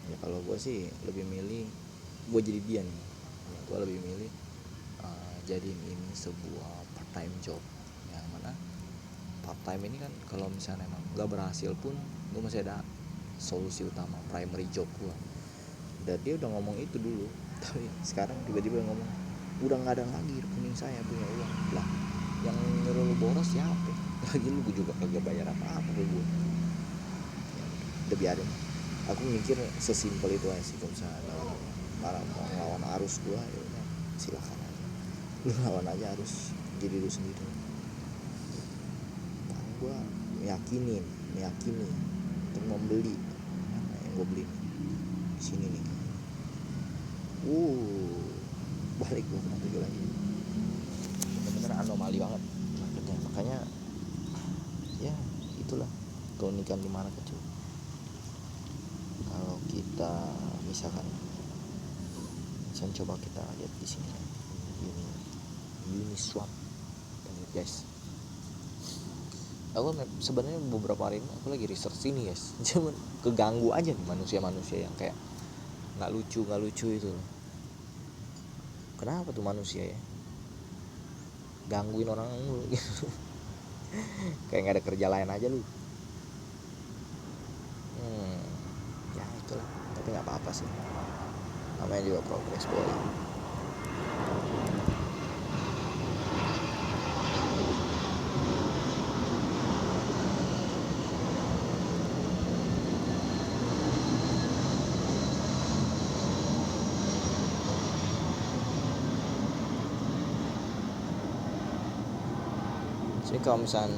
Ya kalau gue sih lebih milih gue jadi dia nih. Ya, gue lebih milih jadiin ini sebuah part time job. Yang mana part time ini kan kalau misalnya emang nggak berhasil pun gue masih ada solusi utama, primary job gue. Dan dia udah ngomong itu dulu, tapi sekarang tiba-tiba ngomong udah nggak ada lagi rekening saya punya uang lah. Yang nyuruh lu boros siapa? Lagi lu juga kagak bayar apa-apa ke gue. Ya, udah biarin. Aku mikir sesimpel itu aja sih. Kalau misalnya mau ngelawan arus gue, ya udah silakan aja. Lu lawan aja arus diri lu sendiri. Nah, gue meyakini untuk membeli mana yang gue beli di sini nih. Balik gue kena 7 lagi. Bener-bener anomali banget marketnya. Makanya ya itulah keunikan di market cuy. Kalau kita misalkan coba kita lihat di sini Uniswap guys. Aku sebenarnya beberapa hari ini aku lagi research ini guys. Cuman keganggu aja nih manusia-manusia yang kayak nggak lucu itu loh. Kenapa tuh manusia ya gangguin orang mulu gitu. Kayak nggak ada kerja lain aja lu. Ya itulah, tapi nggak apa-apa sih, namanya juga progres boy. Jadi kalau misalnya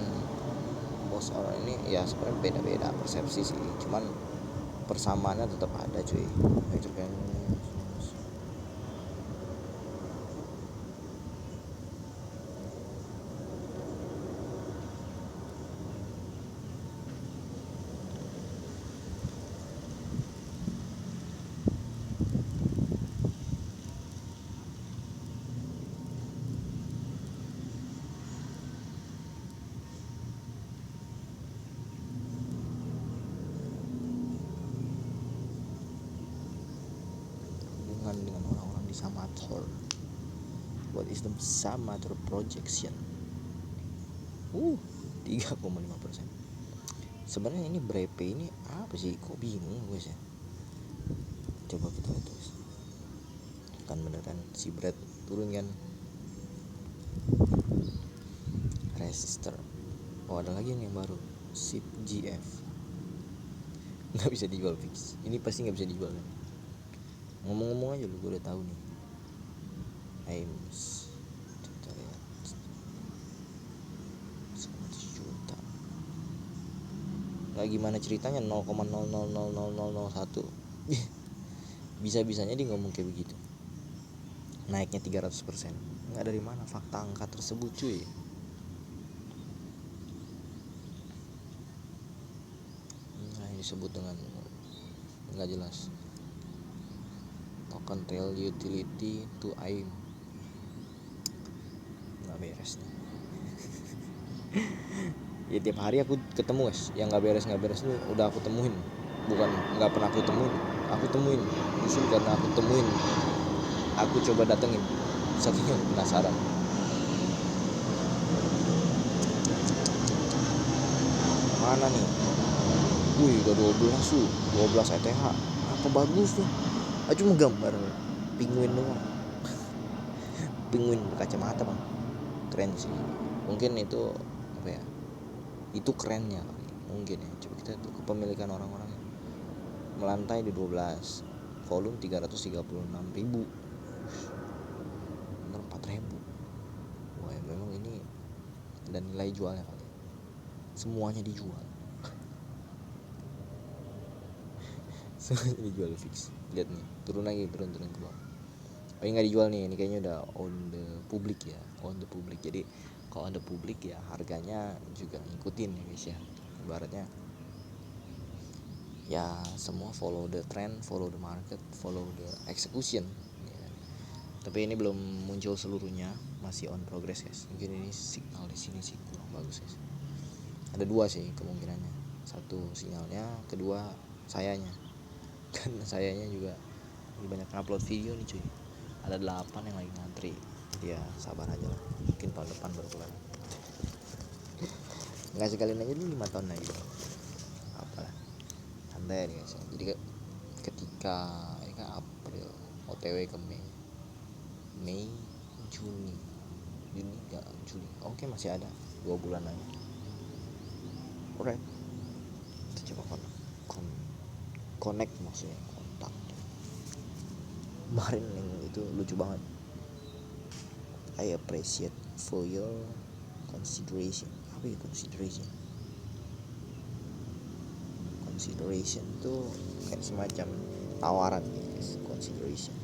bos orang ini ya sebenarnya beda-beda persepsi sih, cuman persamaannya tetap ada cuy. Itu kan dengan orang-orang di Samator. What is the Samator projection? 3,5%. Sebenarnya ini BRP ini apa sih? Kok bingung gue sih. Coba kita lihat terus. Kan bener kan si Brad turun kan. Resistor. Oh ada lagi yang baru. SIP GF. Nggak bisa dijual fix. Ini pasti nggak bisa dijual kan. Ngomong-ngomong aja lu, gue udah tahu nih. Aims kita lihat 100 juta. Nah gimana ceritanya 0,000001 bisa-bisanya dia ngomong kayak begitu, naiknya 300%. Nggak dari mana fakta angka tersebut cuy. Nah ini disebut dengan nggak jelas. Token trail utility to AIM. Nggak beres nih. Ya tiap hari aku ketemu guys, yang nggak beres itu udah aku temuin. Bukan nggak pernah aku temuin justru karena aku temuin, aku coba datengin saking penasaran. Mana nih? Udah 12 ETH. Apa bagus tuh? Cuma gambar penguin doang. Penguin berkacamata bang, keren sih. Mungkin itu apa ya? Itu kerennya mungkin ya. Coba kita tuh kepemilikan orang-orang melantai di 12, volume 336.000. dan nilai jualnya kali. Semuanya dijual. Semuanya dijual fix. Lihat nih, turun ke bawah. Oh ini nggak dijual nih, ini kayaknya udah on the public ya, on the public. Jadi kalau on the public ya harganya juga ngikutin ya guys ya. Ibaratnya ya semua follow the trend, follow the market, follow the execution ya. Tapi ini belum muncul seluruhnya, masih on progress guys. Mungkin ini signal di sini sih kurang bagus guys. Ada dua sih kemungkinannya, satu sinyalnya, kedua sayanya. Karena sayanya juga lebih banyak upload video nih cuy. Ada 8 yang lagi ngantri, jadi ya sabar aja lah, mungkin tahun depan baru kelar. Nggak sekalian aja dulu 5 tahun lagi apalah, santai nih guys. Jadi ketika ini kan April OTW ke Mei Juni nggak Juli, oke masih ada 2 bulan lagi. Alright, kita coba connect maksudnya kontak. Kemarin yang itu lucu banget. I appreciate for your consideration. Apa ya consideration? Consideration tuh kayak semacam tawaran guys. Consideration.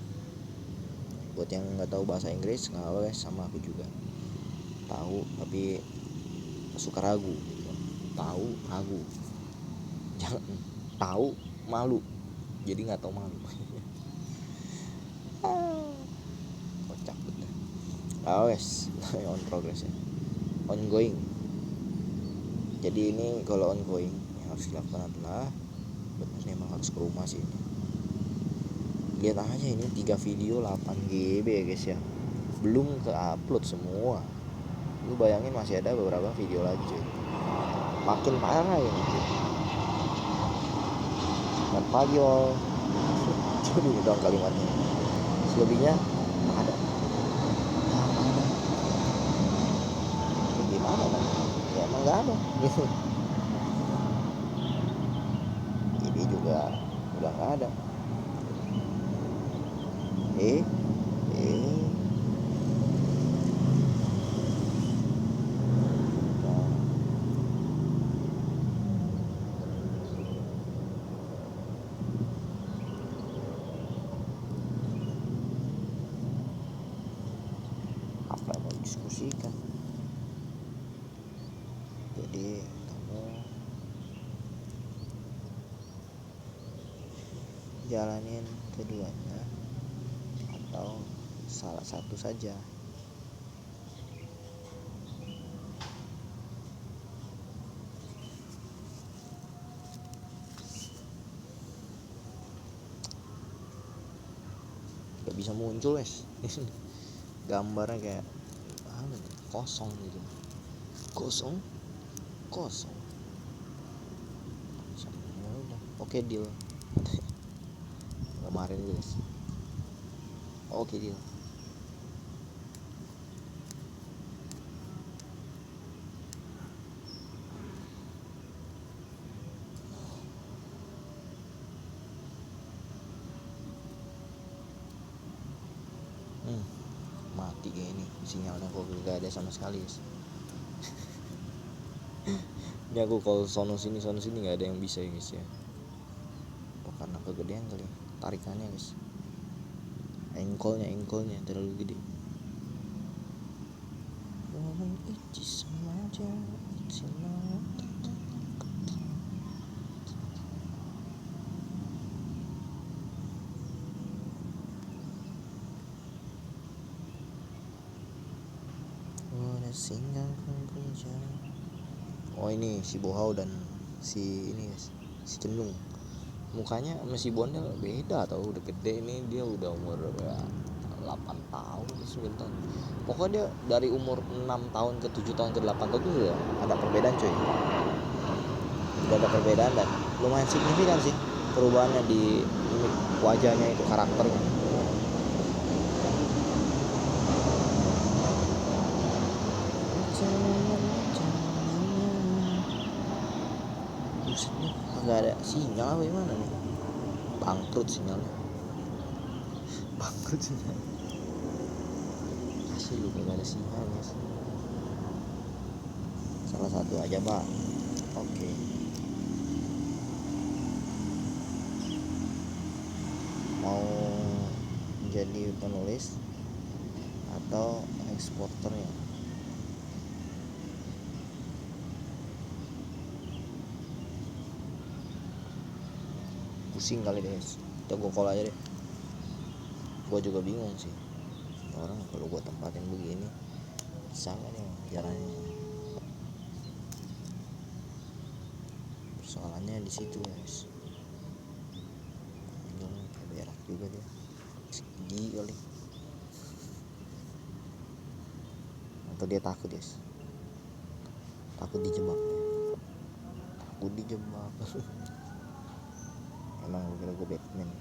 Buat yang nggak tahu bahasa Inggris nggak apa guys, sama aku juga. Tahu tapi suka ragu. Tahu ragu. Jangan tahu malu. Jadi nggak tahu malu. Kocak bener. Wes on progress ya, ongoing. Jadi ini kalau ongoing yang harus dilakukan adalah bener memang harus ke rumah sih ini. Lihat aja ini 3 video 8 GB ya guys ya, belum ke upload semua. Lu bayangin masih ada beberapa video lagi cuy, makin parah ini. Dan pagi all jadi dong kalimatnya, selebihnya ada. Gimana kan? Ya emang nggak ada. Ini juga udah nggak ada. Apa yang mau diskusikan? Jadi kamu jalanin keduanya atau salah satu saja. Gak bisa muncul guys. Gambarnya kayak kosong gitu, kosong. Ya udah, oke deal. Kemarin guys, oke deal. Mati kayak ini sinyalnya, kok gak ada sama sekali guys. Ini aku kalau sono sini nggak ada yang bisa ya guys ya. Apa karena kegedean kali ya, tarikannya guys, engkolnya terlalu gede. Oh ini si Bohau dan si ini guys, si Cendung. Mukanya sama si Bondel beda tau, udah gede. Ini dia udah umur berapa? 8 tahun, 9 tahun. Pokoknya dia dari umur 6 tahun ke 7 tahun ke 8 tahun tuh udah ada perbedaan coy. Udah ada perbedaan dan lumayan signifikan sih perubahannya di mimik wajahnya itu, karakternya. Busetnya nggak ada sinyal apa gimana nih, bangkrut sinyalnya. Asli lu nggak ada sinyal guys. Salah satu aja Pak. Oke. Mau jadi penulis atau eksporter ya? Pusing kali deh, kita gue call aja deh. Gue juga bingung sih, orang kalau gue tempatin begini sama nih jalannya. Persoalannya di situ guys. Kayak berak juga dia, gigi kali, atau dia takut guys, takut dijebak ya. Takut dijebak. Emang gue kira gue Batman.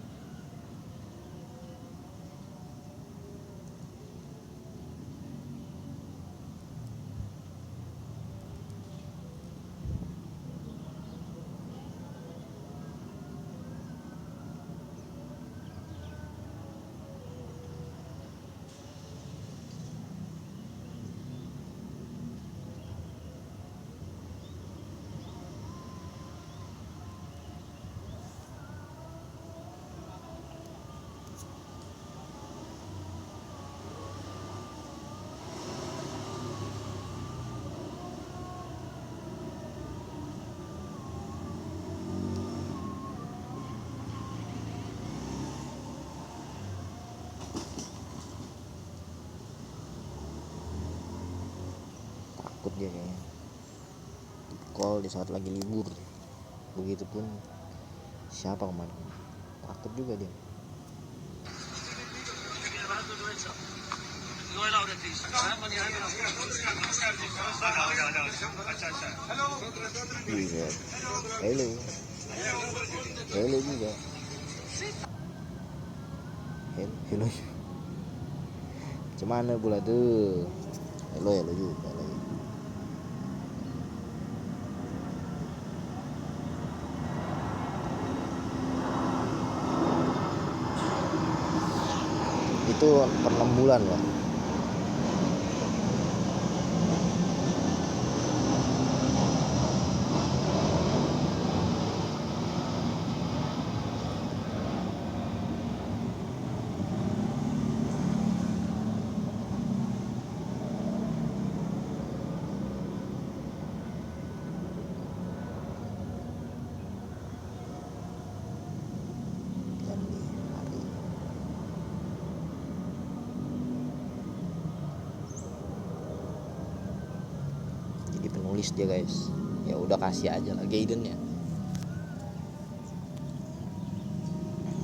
Takut dia kayaknya call di saat lagi libur. Begitupun siapa kemarin, takut juga dia. Iya, hello juga, hello. Cuman pula tuh, hello juga lagi. Itu per 6 bulan loh. Penulis dia guys, ya udah kasih aja lah guidance-nya.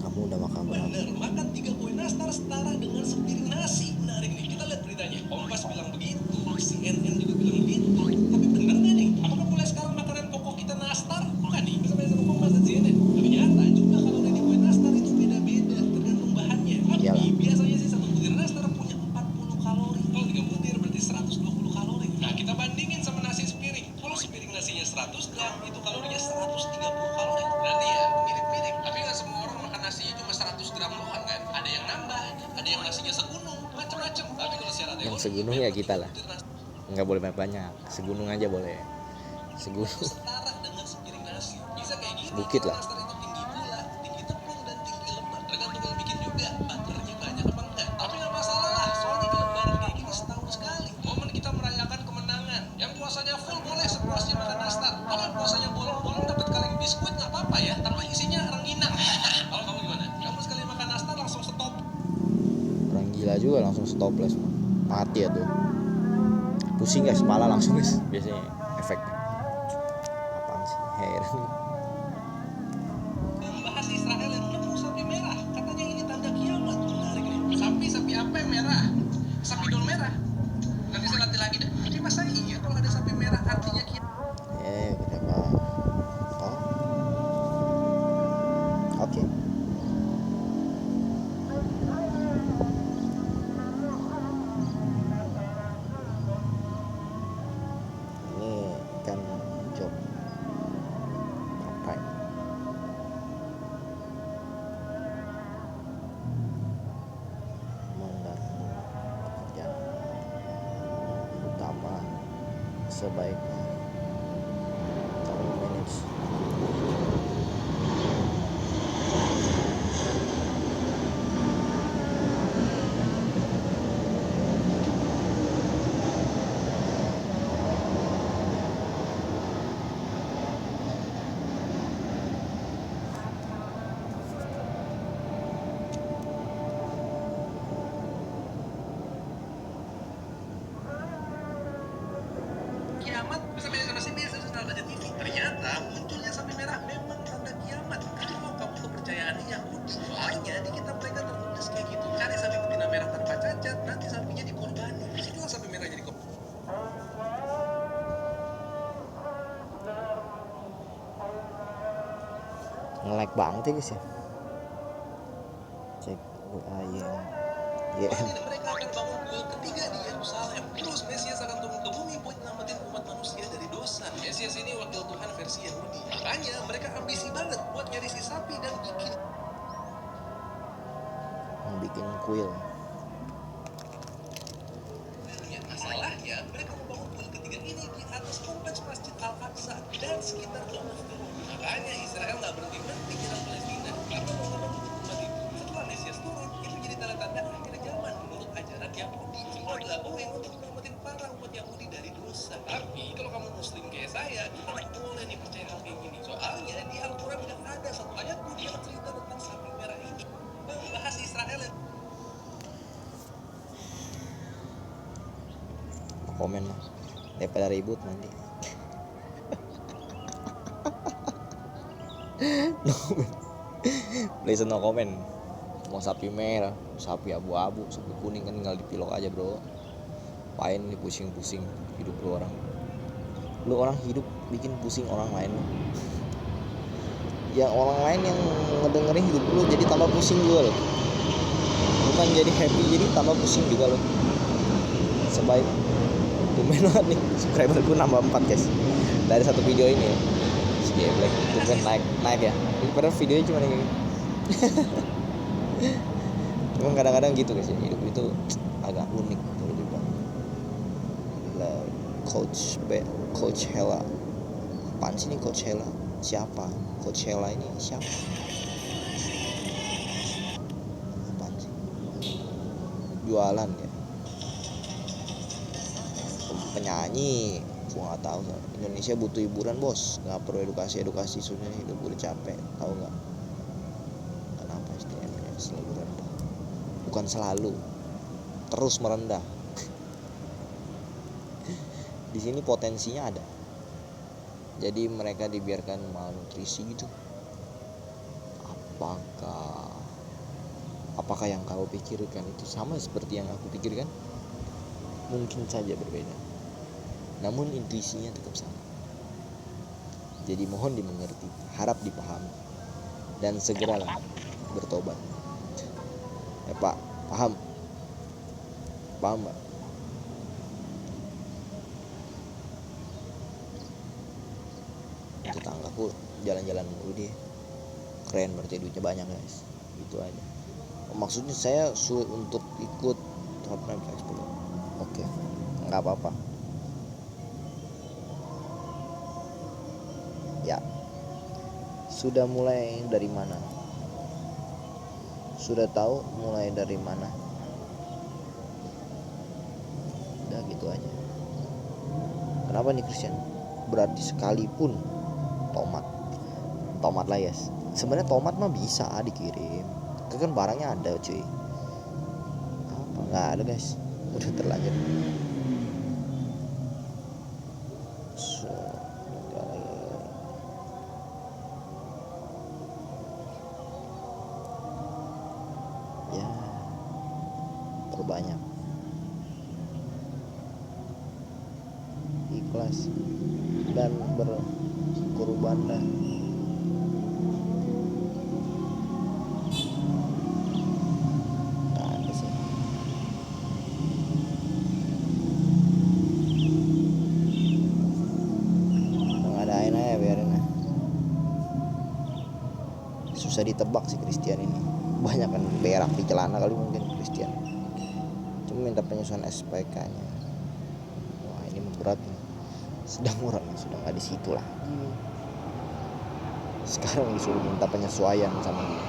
Kamu udah makan berapa? Makan 3 kue nastar setara dengan sepiring nasi. Menarik nih, kita lihat beritanya. Kompas bilang begitu, CNN juga bilang begitu. Tapi benar nggak nih? Apakah mulai sekarang makanan pokok kita nastar? Bukan nih, bersama Kompas dan CNN. Ternyata jumlah kalori di kue nastar itu beda-beda tergantung bahannya. Tapi biasanya sih satu butir nastar punya 40 kalori. Kalau 3 butir berarti 120 kalori. Nah, kita bandingin sama nasi sepiring. Kalau sepiring nasinya 100 gram, itu kalorinya 130 kalori. Berarti ya mirip-mirip. Tapi nggak semua orang makan nasinya cuma 100 gram doang kan? Ada yang nambah, ada yang nasinya segunung, macam-macam. Tapi kalau secara teori, Yang segunung ya kita lah, nggak boleh banyak, segunung aja boleh. Segunung setara dengan sepiring nasi. Bisa kayak gini. Bukit lah. Nastar itu tinggi gula, tinggi tepung, dan tinggi lemak. Tergantung yang bikin juga, baterainya banyak apa enggak. Tapi nggak masalah lah, soalnya di lebaran kayak gini setahun sekali. Momen kita merayakan kemenangan. Yang puasanya full boleh sepuasnya makan nastar. Kalau yang puasanya bolong-bolong dapat kaleng biskuit nggak apa-apa ya, tapi isinya rengginang. Kalau kamu gimana? Kamu sekali makan nastar langsung stop. orang gila juga langsung stoples, mati ya tuh. Pusing guys, kepala langsung guys, biasanya efeknya. Apaan sih, heran. Membahas Israel yang menepung sapi merah. Katanya ini tanda kiamat. Menarik nih. Sapi apa yang merah? Sapi dol merah. Nanti saya latih lagi deh. Tapi masa iya kalau ada sapi merah artinya kiamat? Kenapa? Oh, oke. Ini kan job part-time. Mengganggu pekerjaan utama sebaiknya Nge-lag banget ya guys ya. Cek WA YM. Mereka akan bangun gol ketiga di Yerusalem. Terus Mesias akan turun ke bumi buat nyelamatin umat manusia dari dosa. Mesias ini wakil Tuhan versi Yahudi. Makanya mereka ambisi banget buat nyari si sapi dan Bikin kuil. Masalahnya mereka membangun gol ketiga ini di atas kompleks Masjid Al-Aqsa dan sekitar Dome of the Rock. Makanya Israel nggak berhenti nyerang Palestina karena mau ngebangun umat itu. Setelah Mesias turun, itu jadi tanda-tanda akhir zaman menurut ajaran Yahudi. Semua dilakuin untuk menyelamatin para umat Yahudi dari dosa. Tapi kalau kamu Muslim kayak saya, kita nggak boleh nih percaya hal kayak gini. Soalnya di Al-Quran tidak ada satu ayat pun yang cerita tentang sapi merah ini. Bahas Israel yang Komen lah daripada ribut nanti. No comment. Please no comment. Mau sapi merah, sapi abu-abu, sapi kuning kan tinggal dipilok aja bro. Pain nih pusing-pusing hidup lu orang. Lu orang hidup bikin pusing orang lain. Ya orang lain yang ngedengerin hidup lu jadi tambah pusing juga loh. Bukan jadi happy, jadi tambah pusing juga loh. Sebaik tumben banget nih subscriber gue nambah 4 guys dari satu video ini ya. Si Black tumben naik ya. Padahal videonya cuma kayak gini. Cuma kadang-kadang gitu guys ya, hidup itu agak unik kalau dibilang. Coach Hela. Apaan sih ini Coach Hela? Siapa? Coach Hela ini siapa? Apaan sih? Jualan ya. Penyanyi, gua nggak tahu. Indonesia butuh hiburan bos, nggak perlu edukasi sudah hidup udah capek, tahu nggak? Kenapa SDM-nya selalu rendah? Bukan selalu, terus merendah. Di sini potensinya ada, jadi mereka dibiarkan malnutrisi gitu. Apakah yang kau pikirkan itu sama seperti yang aku pikirkan? Mungkin saja berbeda, namun intuisinya tetap sama. Jadi mohon dimengerti, harap dipahami, dan segeralah bertobat. Pak, paham Mbak? Tetanggaku jalan-jalan dulu dia, keren berarti duitnya banyak guys, gitu aja. Maksudnya saya untuk ikut Top Knife Expo. Oke, nggak apa-apa. Ya, sudah mulai dari mana? Sudah tahu mulai dari mana? Udah gitu aja. Kenapa nih Christian? Berarti sekalipun tomat lah ya. Sebenarnya tomat mah bisa dikirim. Itu kan barangnya ada cuy. Apa nggak ada guys? Udah terlanjur. Ya, perbanyak. Ikhlas dan berkorbanlah. Susah ditebak sih Christian ini, banyak kan berak di celana kali mungkin Christian. Cuma minta penyesuaian SPK nya. Wah ini berat nih, sedang murah nih, sudah nggak di situ lah. Sekarang disuruh minta penyesuaian sama dia.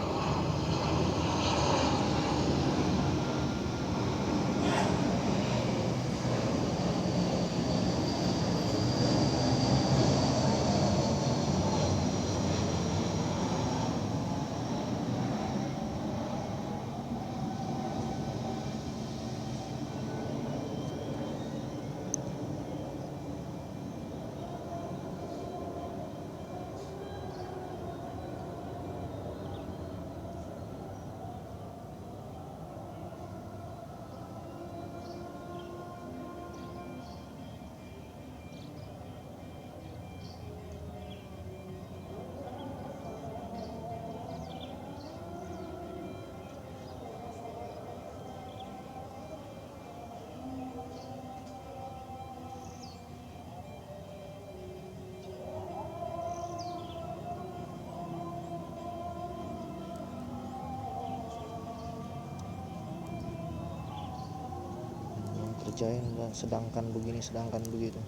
kerjain, sedangkan begini, sedangkan begitu.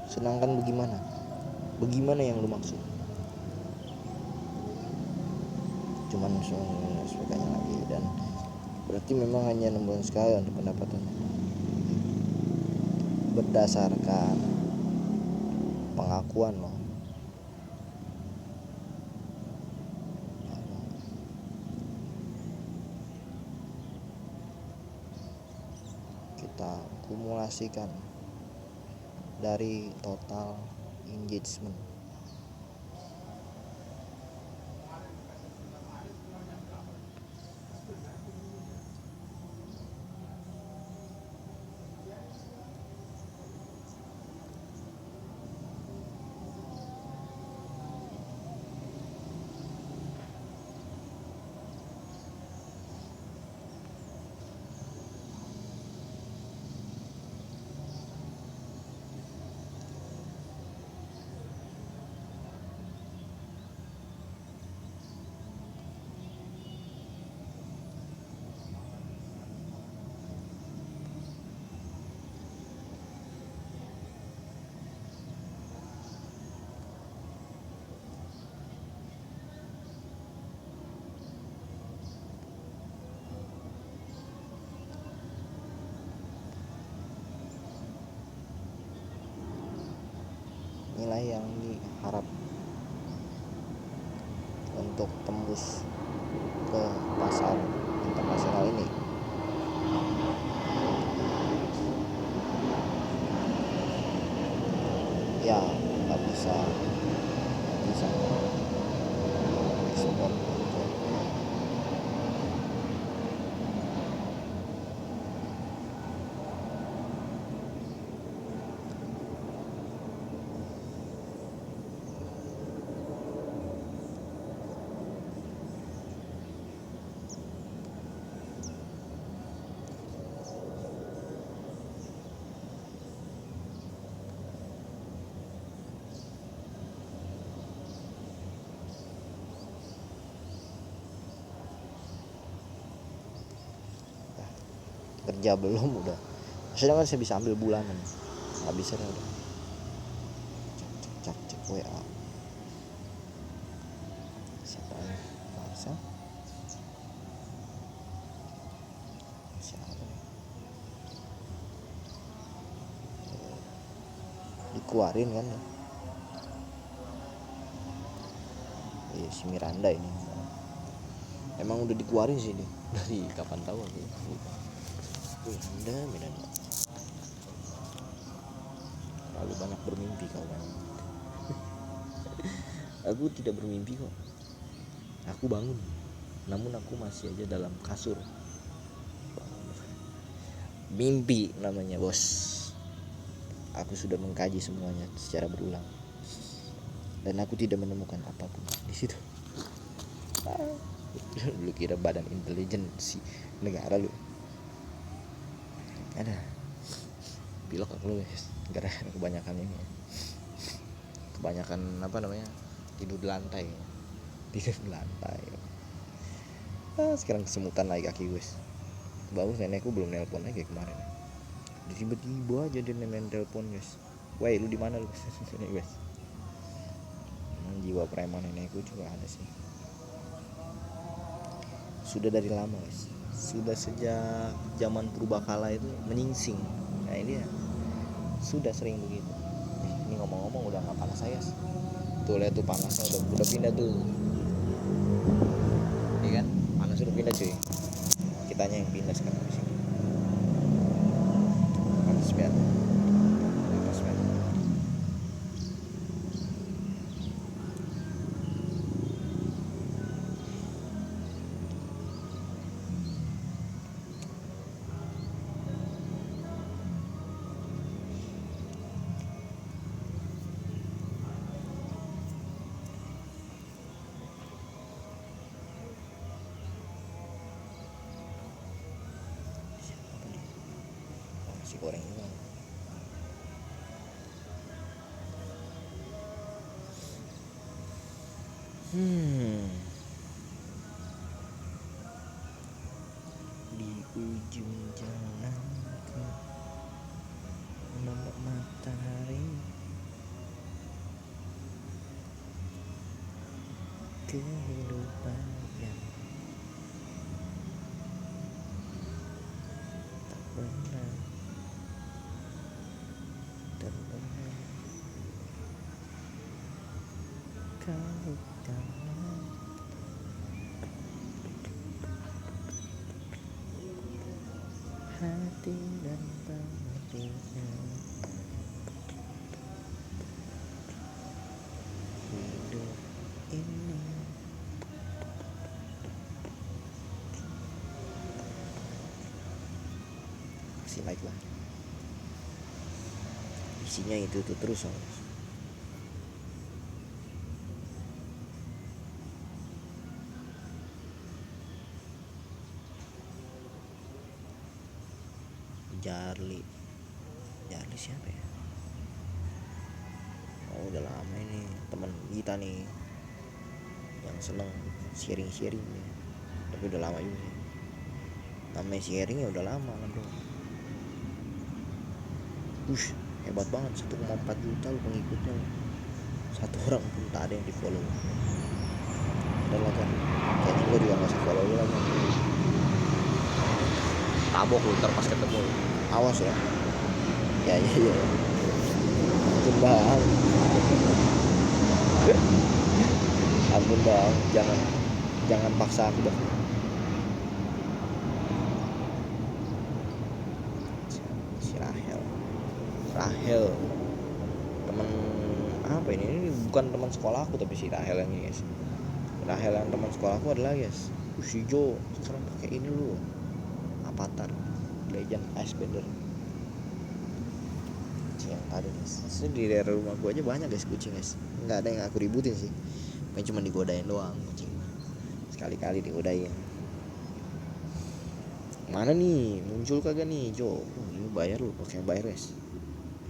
Sedangkan bagaimana yang lu maksud? Cuman sebagainya lagi. Dan berarti memang hanya 6 bulan sekali untuk pendapatannya, berdasarkan pengakuan lo. Kita kumulasikan dari total engagement. Nilai yang diharap untuk tembus ke pasar internasional ini ya nggak bisa support. Kerja belum udah, sedangkan saya bisa ambil bulanan, nggak bisa dah udah. Cek WA siapa ini? Marcel siapa nih? Dikeluarin kan ya? Iya si Miranda ini emang udah dikeluarin sih dia dari kapan tahu aku. Miranda terlalu banyak bermimpi kau kan. Aku tidak bermimpi kok, aku bangun, namun aku masih aja dalam kasur. Mimpi namanya bos. Aku sudah mengkaji semuanya secara berulang dan aku tidak menemukan apapun di situ. Lu kira badan intelijen si negara lu? Ada pilok aku lu guys, gara kebanyakan ini, kebanyakan apa namanya, tidur di lantai. Sekarang kesemutan lagi kaki guys. Bagus nenekku belum nelpon lagi kemarin, tiba-tiba aja dia telepon guys. Woi lu di mana lu? Guys, jiwa preman nenekku juga ada sih, sudah dari lama guys, sudah sejak zaman purbakala itu menyingsing. Nah ini ya sudah sering begitu. Ini ngomong-ngomong udah nggak panas saya. Tuh lihat tuh panasnya udah pindah tuh. Iya kan? Panas udah pindah cuy. Kitanya yang pindah sekarang di sini. Panas banget. Panas banget. Nasi goreng ini di ujung jalan kehidupan yang tak pernah terulang. Kau dalam hati dan batinnya, hidup ini kasih like lah, isinya itu terus soalnya. Jarli siapa ya? Oh, udah lama ini teman kita nih yang seneng sharing nih. Tapi udah lama juga sih. Namanya sharing ya udah lama kan bro. Hebat banget, 1,4 juta lu pengikutnya lu. Satu orang pun tak ada yang di follow. Udah lah kan, kayaknya gue juga gak usah follow lu lagi. Tabok lu ntar pas ketemu lu. Awas ya. Ya. Ampun bang. Ampun bang, jangan paksa aku bang. Si Rahel teman apa ini bukan teman sekolah aku, tapi si Rahel yang ini guys. Rahel yang teman sekolah aku adalah guys si Jo sekarang pakai ini lu Avatar Legend Icebender yang ada guys. Di daerah rumah gua aja banyak guys kucing guys, nggak ada yang aku ributin sih, main cuma digodain doang kucing, sekali-kali digodain. Mana nih muncul kagak nih Jo? Lu bayar lu, pakai bayar guys,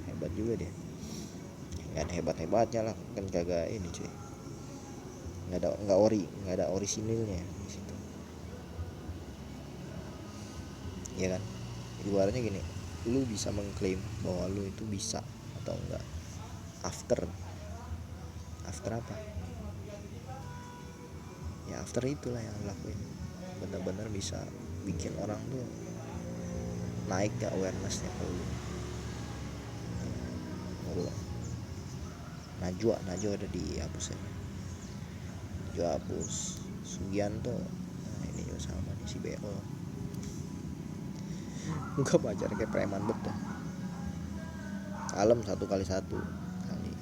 hebat juga dia. Nggak ada hebat-hebatnya lah kan, kagak ini cuy, nggak ada orisinilnya di situ ya kan. Ibaratnya gini, lu bisa mengklaim bahwa lu itu bisa atau enggak after apa ya, after itulah yang lu lakuin benar-benar bisa bikin orang tuh naik ya awarenessnya ke lu. Najwa ada di hapus aja, Najwa hapus. Sugianto, nah ini juga sama nih si Beko. Muka pacar kayak preman betul. Kalem 1 kali 1 kali.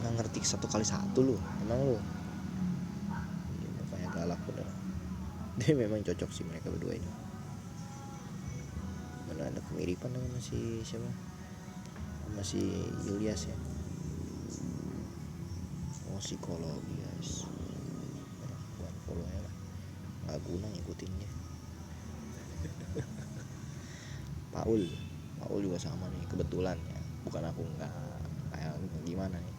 Nggak ngerti 1 kali 1 lu, emang lu. Dia mukanya galak bener. Dia memang cocok sih mereka berdua ini. Mana ada kemiripan dengan si siapa? Sama si Ilyas ya. Oh, psikologi guys. Buat follow ya lah. Nggak guna ngikutinnya. Paul juga sama nih kebetulan ya, bukan aku nggak kayak gimana nih,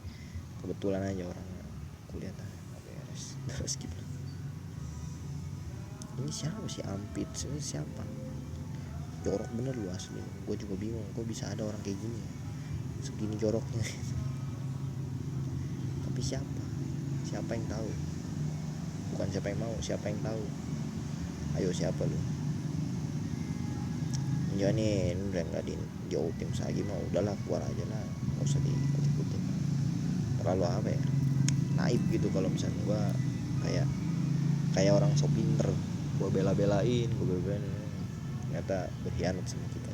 kebetulan aja orangnya kuliah beres terus skip. Ini siapa sih Ampit, ini siapa? Jorok bener lu asli, gue juga bingung kok bisa ada orang kayak gini segini joroknya. Tapi siapa yang tahu, bukan siapa yang mau, siapa yang tahu. Ayo siapa lu? Nih udah nggak jauh tim Sagi mau udahlah keluar aja lah, nggak usah diikut-ikutin, terlalu apa ya, naif gitu. Kalau misalnya gue kayak orang so pinter, gue bela-belain ternyata berkhianat sama kita.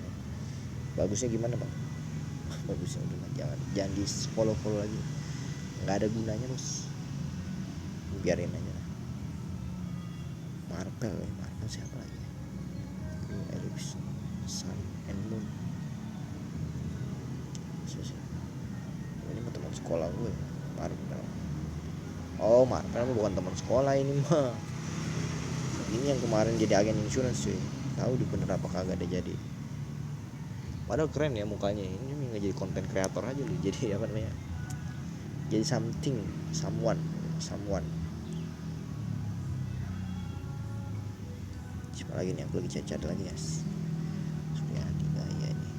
Bagusnya gimana bang? Bagusnya udah jangan di follow lagi, nggak ada gunanya bos, biarin aja. Marvel siapa lagi? Ellipse Sun and Moon. Ini mah teman sekolah gue, Marvel. Oh, Marvel bukan teman sekolah ini mah. Ini yang kemarin jadi agen insurance cuy. Tahu di bener apa kagak ada jadi. Padahal keren ya mukanya. Ini nggak jadi konten kreator aja lu. Jadi apa namanya? Jadi someone. Siapa lagi nih, aku lagi cacat lagi guys. Supriyadi gaya ini,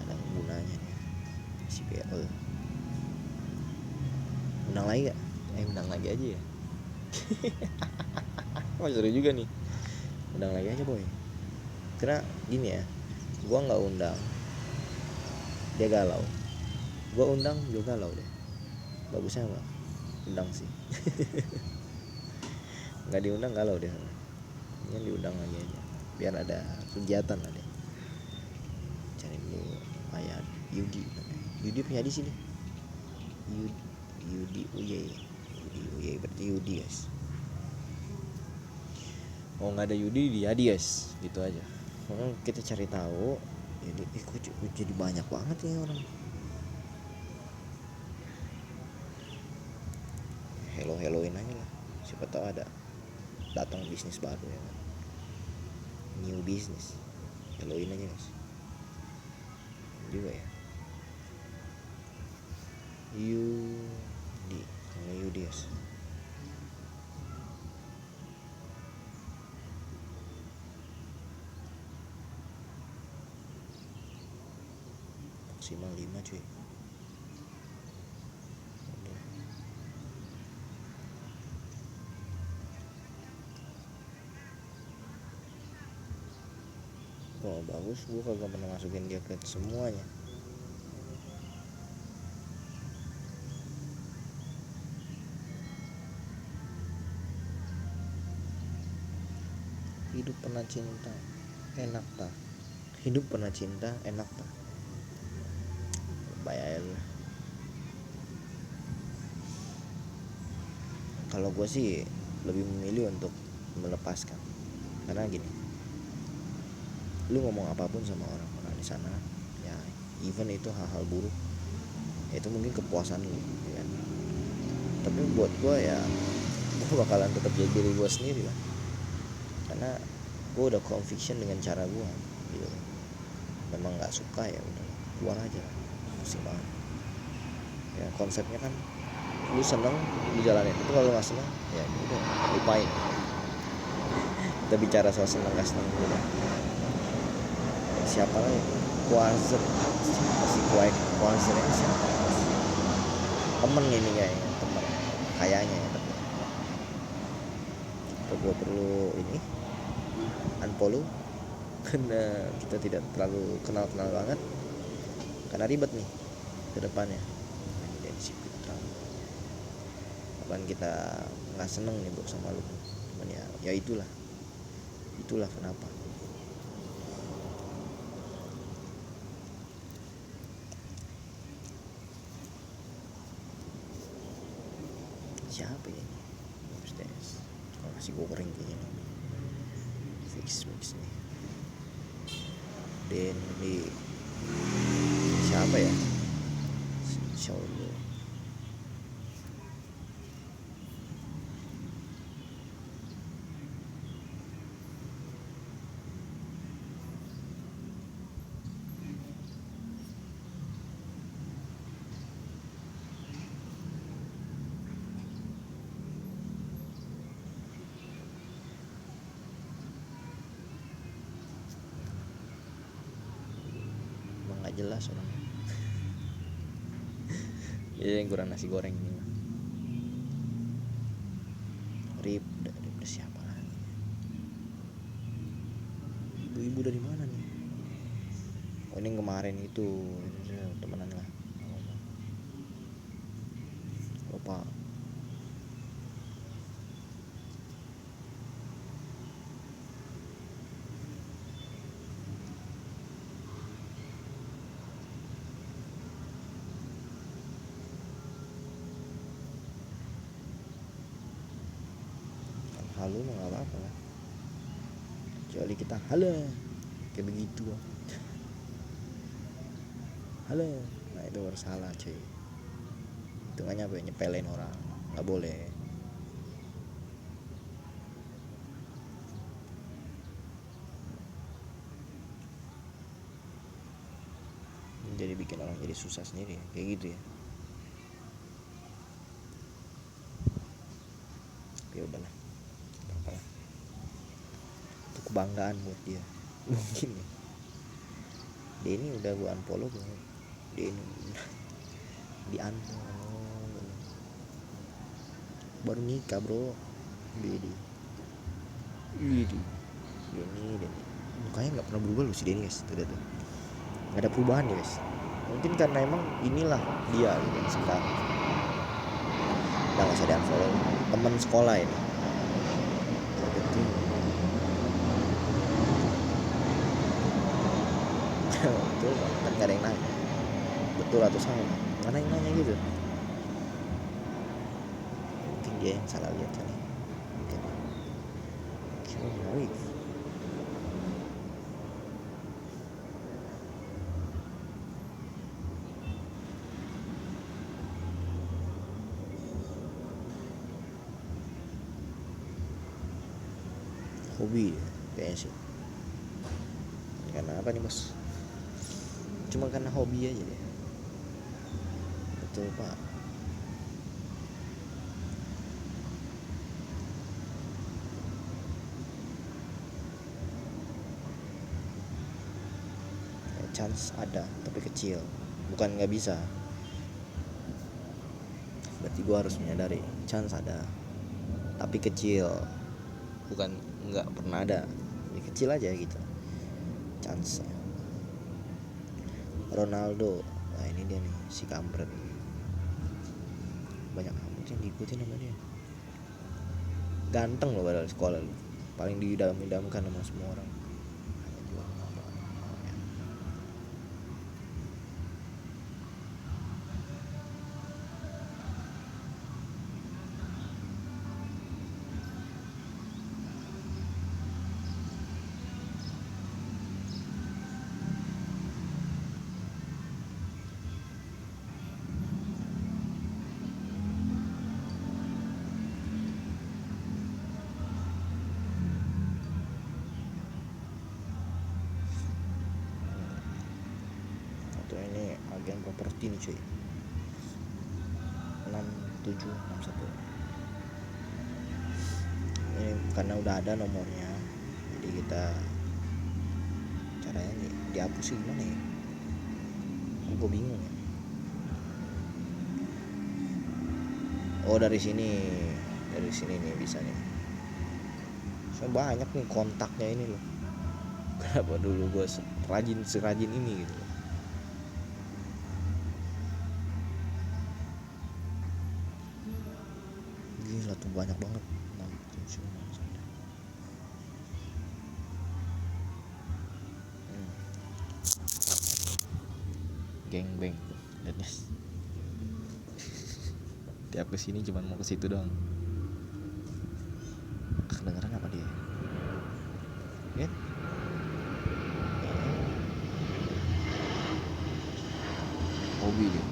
ada gunanya nih si BL. undang lagi gak? Undang lagi aja ya. Wah seru juga nih, undang lagi aja boy. Karena gini ya, gua nggak undang dia galau, gua undang dia galau deh. Bagusnya apa? Undang sih. Nggak diundang galau deh. Ini diundang lagi aja biar ada kegiatan lah deh. Cari dulu kayak Yudi punya di sini. Yudi Uye berarti Yudi guys. Oh nggak ada Yudi di Yadi guys, gitu aja. Kita cari tahu. Jadi kok jadi banyak banget ya orang. Helloin aja lah, siapa tahu ada datang bisnis baru ya kan. New business, helloin aja guys. Juga ya. Yudi guys. Maksimal 5 cuy. Wah bagus, gue kagak pernah masukin dia ke semuanya. Hidup pernah cinta enak tak? Hidup pernah cinta enak tak? Bayar. Kalau gue sih lebih memilih untuk melepaskan, karena gini, lu ngomong apapun sama orang-orang di sana ya, even itu hal-hal buruk, ya itu mungkin kepuasan lu ya kan? Tapi buat gue ya, gue bakalan tetap jadi diri gue sendiri lah, karena gue udah conviction dengan cara gue gitu. Memang nggak suka ya udah keluar aja, pusing banget ya. Konsepnya kan lu seneng dijalanin, itu kalau nggak seneng ya udah lupain. Kita bicara soal seneng nggak seneng dulu kan. Siapa lagi? Quasar, siapa sih Quasar ini siapa? Temen ini kayaknya, temen kayaknya ya temen. Gue perlu ini unfollow karena kita tidak terlalu kenal banget, karena ribet nih ke depannya. Kapan kita nggak seneng nih bro sama lu, cuman ya itulah kenapa. Siapa ya ini? Upstairs. Nasi goreng kayaknya nih. Fix nih. Dan di siapa ya? Insyaallah. Nggak jelas orangnya. Ya yang kurang nasi goreng ini mah. Rib siapa lagi? Ibu-ibu dari mana nih? Oh ini yang kemarin itu temenan lah. Lupa. Halo mah nggak apa-apa lah, kecuali kita halo kayak begitu halo, nah itu harus salah cuy. Hitungannya apa ya, nyepelin orang, nggak boleh. Jadi bikin orang jadi susah sendiri ya, kayak gitu ya. Ya udahlah, apa-apa. Itu kebanggaan buat dia mungkin ya. Dia ini udah gua unfollow belum? Dia ini di unfollow baru nikah bro. Bedi Widih Denny mukanya nggak pernah berubah loh si Denny guys. Tuh nggak ada perubahan ya guys. Mungkin karena emang inilah dia gitu sekarang. Udah nggak usah di unfollow. Teman sekolah ini. Betul. Betul kan nggak ada yang nanya. Betul atau salah? Mana yang nanya gitu? Mungkin dia yang salah lihat kali. Mungkin. Wih. Hobi kayaknya sih. Karena apa nih bos? Cuma karena hobi aja deh. Betul pak. Chance ada tapi kecil, bukan nggak bisa. Berarti gue harus menyadari chance ada tapi kecil, bukan nggak pernah ada, ya kecil aja gitu chance. Ronaldo, nah ini dia nih si kampret, banyak amat yang diikutin sama dia. Ganteng loh padahal sekolah loh, paling diidam-idamkan sama semua orang. Hanya jual nama. Atau ini agen properti nih cuy, 6761. Ini karena udah ada nomornya, jadi kita caranya nih dihapus sih gimana ya? Gue bingung ya. Oh dari sini nih bisa nih. So banyak nih kontaknya ini loh. Kenapa dulu gue serajin ini gitu. Gila tuh banyak banget. Geng beng. Tiap kesini cuma mau ke situ doang. Kedengeran apa dia? Ya? Hobi dia.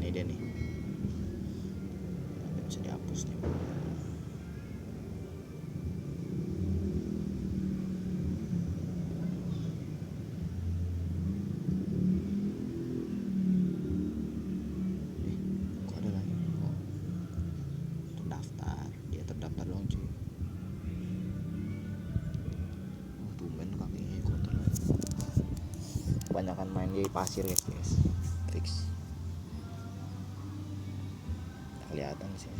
Ini dia nih. Nggak bisa dihapus nih. Kok ada lagi? Oh, terdaftar. Dia terdaftar dong cuy. Oh, tumben kakinya kotor lagi. Kebanyakan main di pasir guys. Fix. Kelihatan sih.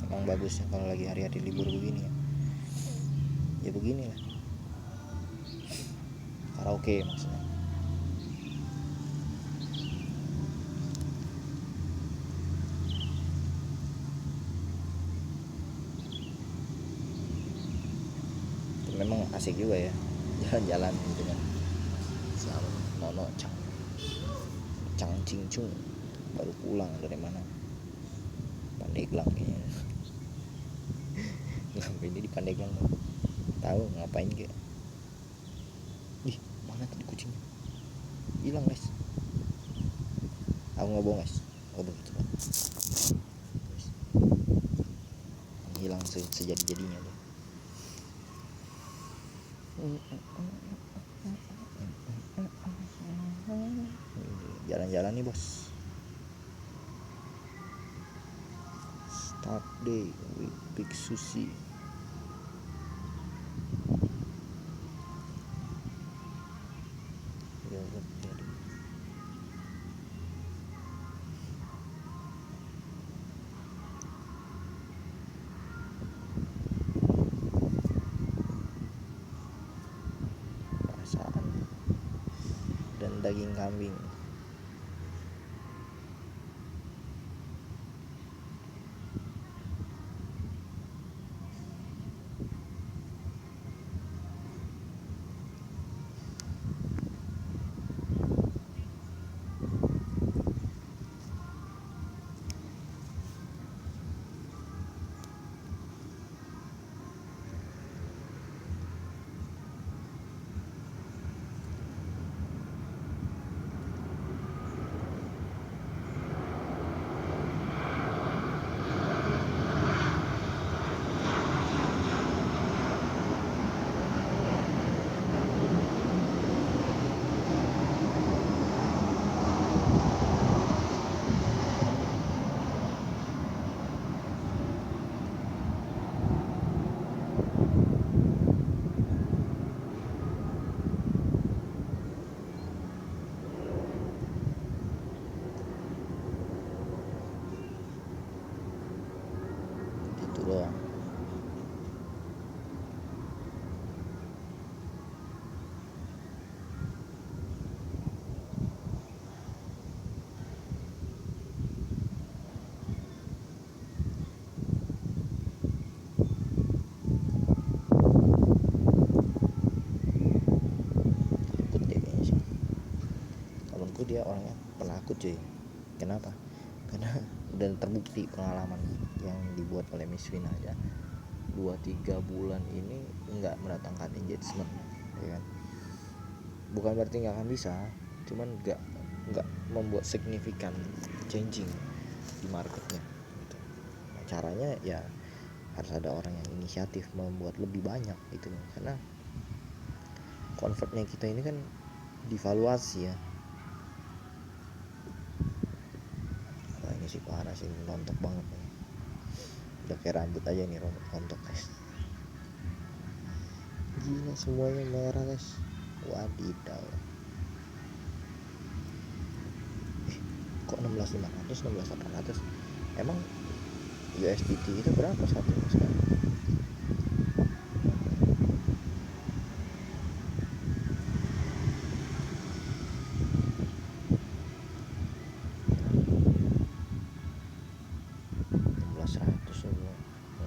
Emang bagusnya kalau lagi hari-hari libur begini ya begini lah, karaoke maksudnya. asik juga ya jalan-jalan gitu kan sama Nono Chang Ching Chung baru pulang dari mana, Pandeglang kayaknya. Ngapain dia di Pandeglang, tahu ngapain kayak. Ih, mana tadi kucingnya hilang guys, aku nggak bohong guys, coba hilang sejadi-jadinya tuh. Jalan-jalan nih bos, start day with Big Sushi. Perasaan dan daging kambing. Itu doang. Takut dia kayaknya sih. Temenku dia orangnya penakut cuy. Kenapa? Karena udah terbukti pengalaman yang dibuat oleh Miss Vina aja 2-3 bulan ini nggak mendatangkan engagement, ya kan? Bukan berarti nggak akan bisa, cuman nggak membuat signifikan changing di marketnya gitu. Nah, caranya ya harus ada orang yang inisiatif membuat lebih banyak gitu, karena convertnya kita ini kan divaluasi ya. Wah, ini sih parah sih, rontok banget nih. Udah kayak rambut aja nih rontok guys. Gila, semuanya merah guys. Wadidaw. Kok 16.500, 16.800? Emang USDT itu berapa satunya sekarang?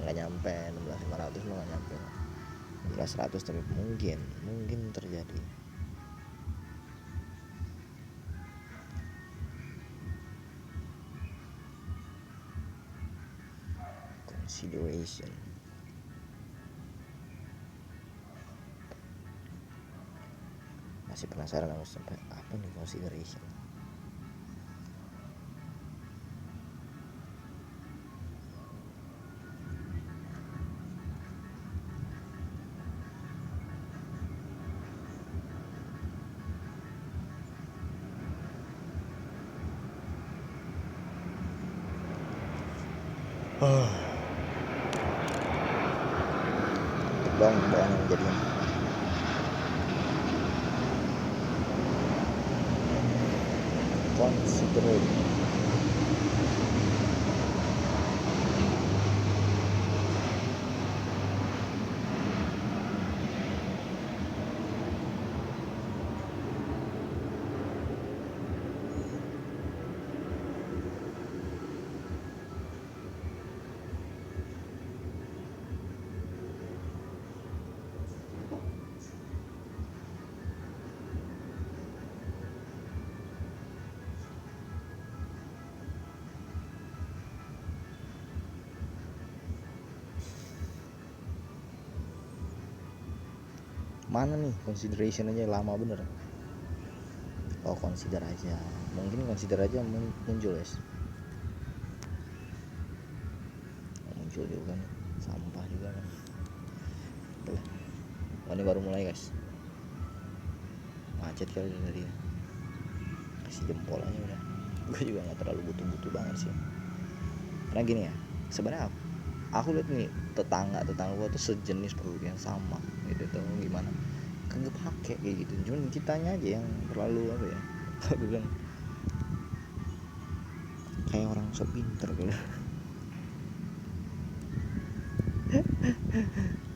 Nggak nyampe 16.500 mah, nggak nyampe 16.100, tapi mungkin terjadi. Consideration. Masih penasaran aku sampai apa nih consideration. Bang, bayangin jadinya. Consider. mana nih consideration aja lama bener. Oh consider aja, mungkin consider aja muncul guys, muncul juga nih sampah juga kan. Oke lah, oh, ini baru mulai guys, macet kali dari ya. Kasih jempol aja udah. Gue juga nggak terlalu butuh banget sih, karena gini ya sebenarnya aku lihat nih tetangga gue tuh sejenis produk yang sama gitu tuh gimana kagak pakai kayak gitu, cuman kitanya aja yang terlalu apa ya, kalau gue bilang kayak orang sok pinter gitu.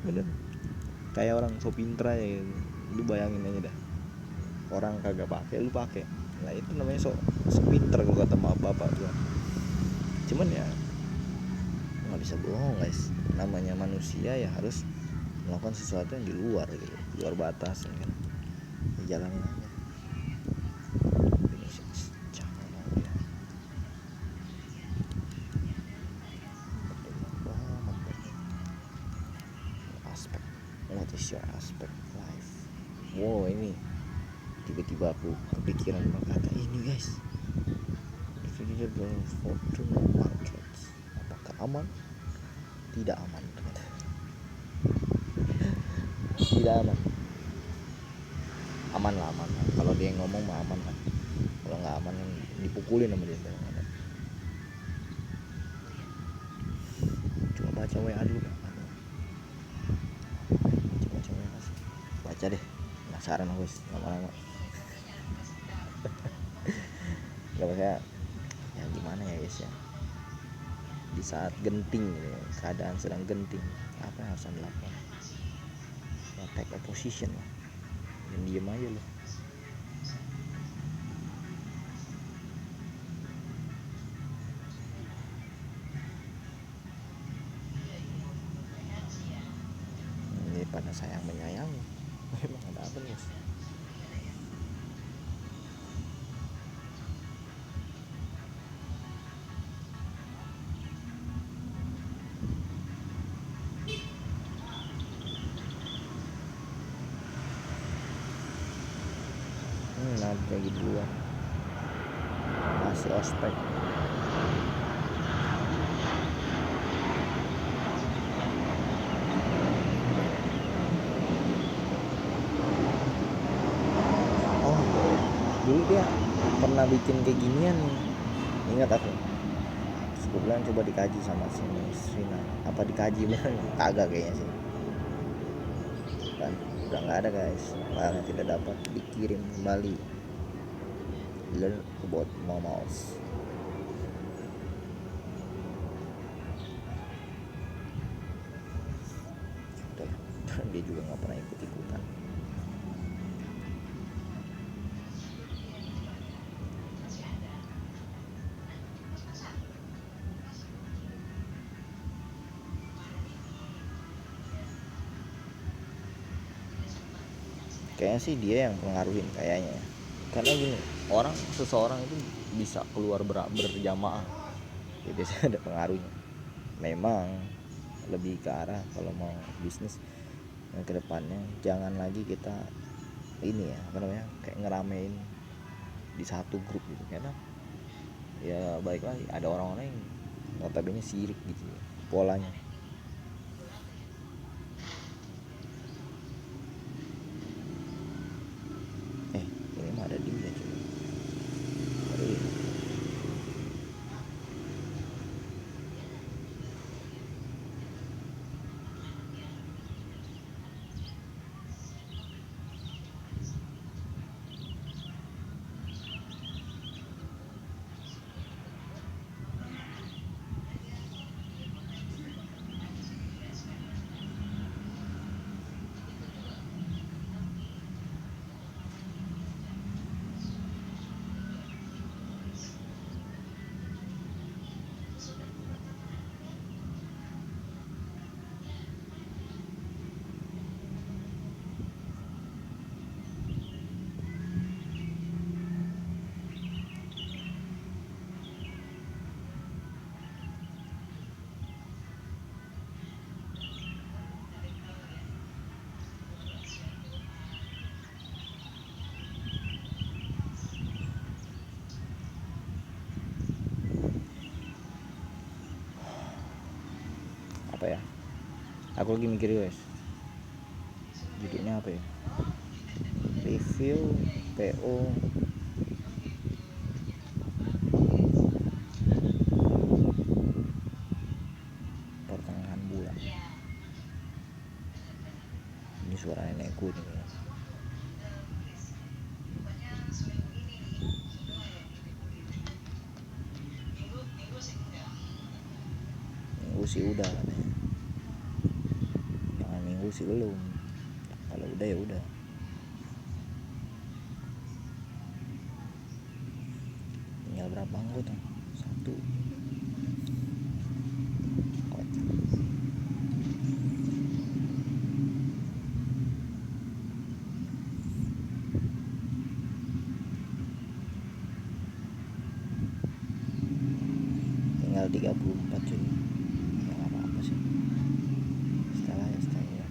Bener, kayak orang sok pinter aja gitu. Lu bayangin aja dah, orang kagak pakai lu pakai, nah itu namanya sok pinter kalau kata bapak gua. Cuman ya nggak bisa bohong guys, namanya manusia ya harus melakukan sesuatu yang di luar gitu, di luar batas ya kan, jalanin aja. Indonesia jangan ya. Aspek, what is your aspect life? Wow, ini tiba-tiba aku kepikiran berkata ini guys, available for two markets, apakah aman? Tidak aman ternyata. Tidak aman. Aman lah, aman lah. Kalau dia yang ngomong mah aman lah. Kalau nggak aman yang dipukulin sama dia. Cuma baca WA dulu kan. Baca WA kasih. Baca deh. Penasaran aku lama-lama. Gak maksudnya ya gimana ya guys ya. Di saat genting ya, keadaan sedang genting, apa yang harus anda lakukan? Ya take a position lah, dan diem aja loh. Daripada sayang menyayangi, memang ada apa nih? Lagi dua masih ospek. Oh dulu dia pernah bikin kayak ginian nih, ingat aku. Aku bilang coba dikaji sama Sina, apa dikaji bener? Kagak kayaknya sih kan, udah nggak ada guys, barangnya tidak dapat dikirim kembali. Learn about momos. Udah, dia juga nggak pernah ikut-ikutan. Kayaknya sih dia yang pengaruhin kayaknya ya. Karena gini, seseorang itu bisa keluar berjamaah ya, biasanya ada pengaruhnya. Memang lebih ke arah kalau mau bisnis ke depannya jangan lagi kita ini ya, apa namanya, kayak ngeramein di satu grup gitu, karena ya baik lagi ada orang-orang yang notabene sirik gitu ya, polanya. Ini mah ada dia cuy. Aku lagi mikir guys, judulnya apa ya, review PO pertengahan bulan. Ini suara nenekku nih. Minggu sih udah katanya. Jangan minggu sih belum. Kalau udah ya udah. Tinggal berapa anggota? 1. Kocak. Tinggal 34 cuy. Ya nggak apa-apa sih. Setelah ya.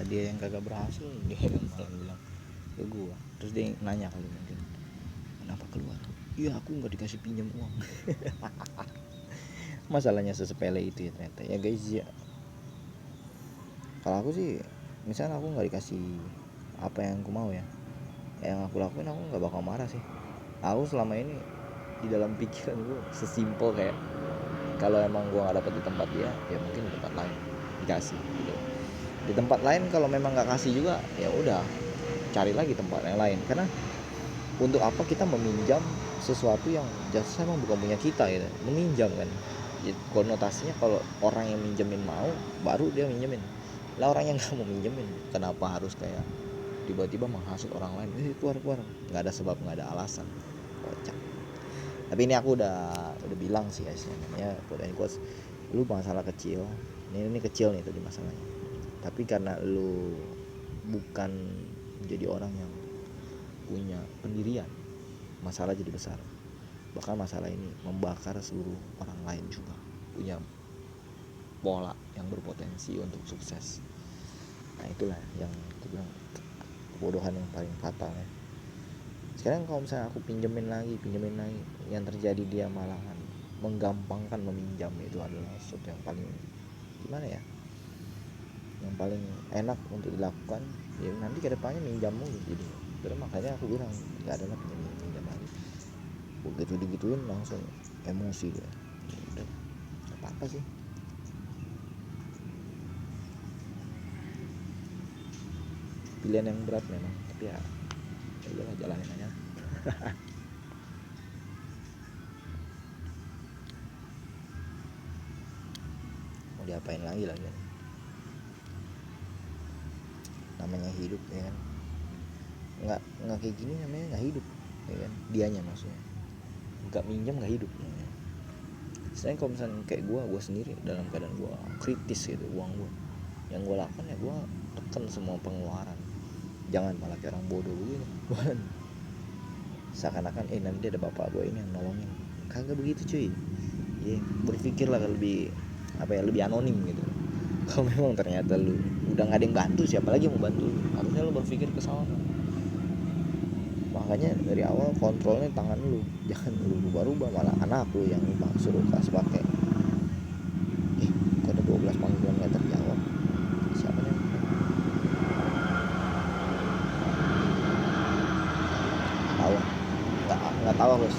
Dia yang kagak berhasil, dia yang malah bilang ke gua. Terus dia nanya kali mungkin, kenapa keluar? Iya aku nggak dikasih pinjam uang. Masalahnya sesepele itu ya ternyata ya guys ya. Kalau aku sih misalnya aku nggak dikasih apa yang aku mau ya, yang aku lakuin aku nggak bakal marah sih. Aku selama ini di dalam pikiran gua sesimpel kayak kalau emang gua nggak dapet di tempat dia, ya mungkin di tempat lain dikasih gitu. Di tempat lain kalau memang nggak kasih juga ya udah cari lagi tempat yang lain, karena untuk apa kita meminjam sesuatu yang jasa emang bukan punya kita gitu. Meminjam kan konotasinya kalau orang yang minjemin mau baru dia minjemin lah, orang yang nggak mau minjemin kenapa harus kayak tiba-tiba menghasut orang lain, keluar nggak ada sebab, nggak ada alasan. Kocak. Tapi ini aku udah bilang sih guys, namanya quote and quote, lu masalah kecil ini kecil nih tadi masalahnya, tapi karena lu bukan jadi orang yang punya pendirian, masalah jadi besar. Bahkan masalah ini membakar seluruh orang lain juga punya pola yang berpotensi untuk sukses. Nah itulah yang aku bilang kebodohan yang paling fatal ya. Sekarang kalau misalnya aku pinjemin lagi, yang terjadi dia malahan menggampangkan meminjam, itu adalah sesuatu yang paling gimana ya, yang paling enak untuk dilakukan ya, nanti kedepannya minjam mulu jadi. Terus makanya aku bilang nggak ada lah pinjam lagi. Begitu digituin langsung emosi dia. Udah apa sih, pilihan yang berat memang, tapi ya udahlah jalanin aja. Mau diapain lagi kan, namanya hidup ya kan. Nggak kayak gini namanya nggak hidup ya kan, dianya maksudnya nggak minjam nggak hidup namanya. Selain kalau misalnya kayak gue sendiri dalam keadaan gue kritis gitu uang gue, yang gue lakukan ya gue tekan semua pengeluaran, jangan malah kayak orang bodoh begini. Seakan-akan nanti ada bapak gue ini yang nolongin, kagak begitu cuy. Berpikirlah lebih lebih anonim gitu. Kalau memang ternyata lu udah nggak ada yang bantu, siapa lagi yang mau bantu? Harusnya lu berpikir ke sana. Makanya dari awal kontrolnya tangan lu, jangan lu rubah-rubah, malah anak lu yang suruh kasih pakai. Kok ada 12 panggilan nggak terjawab, siapa nih? Nggak tahu bos.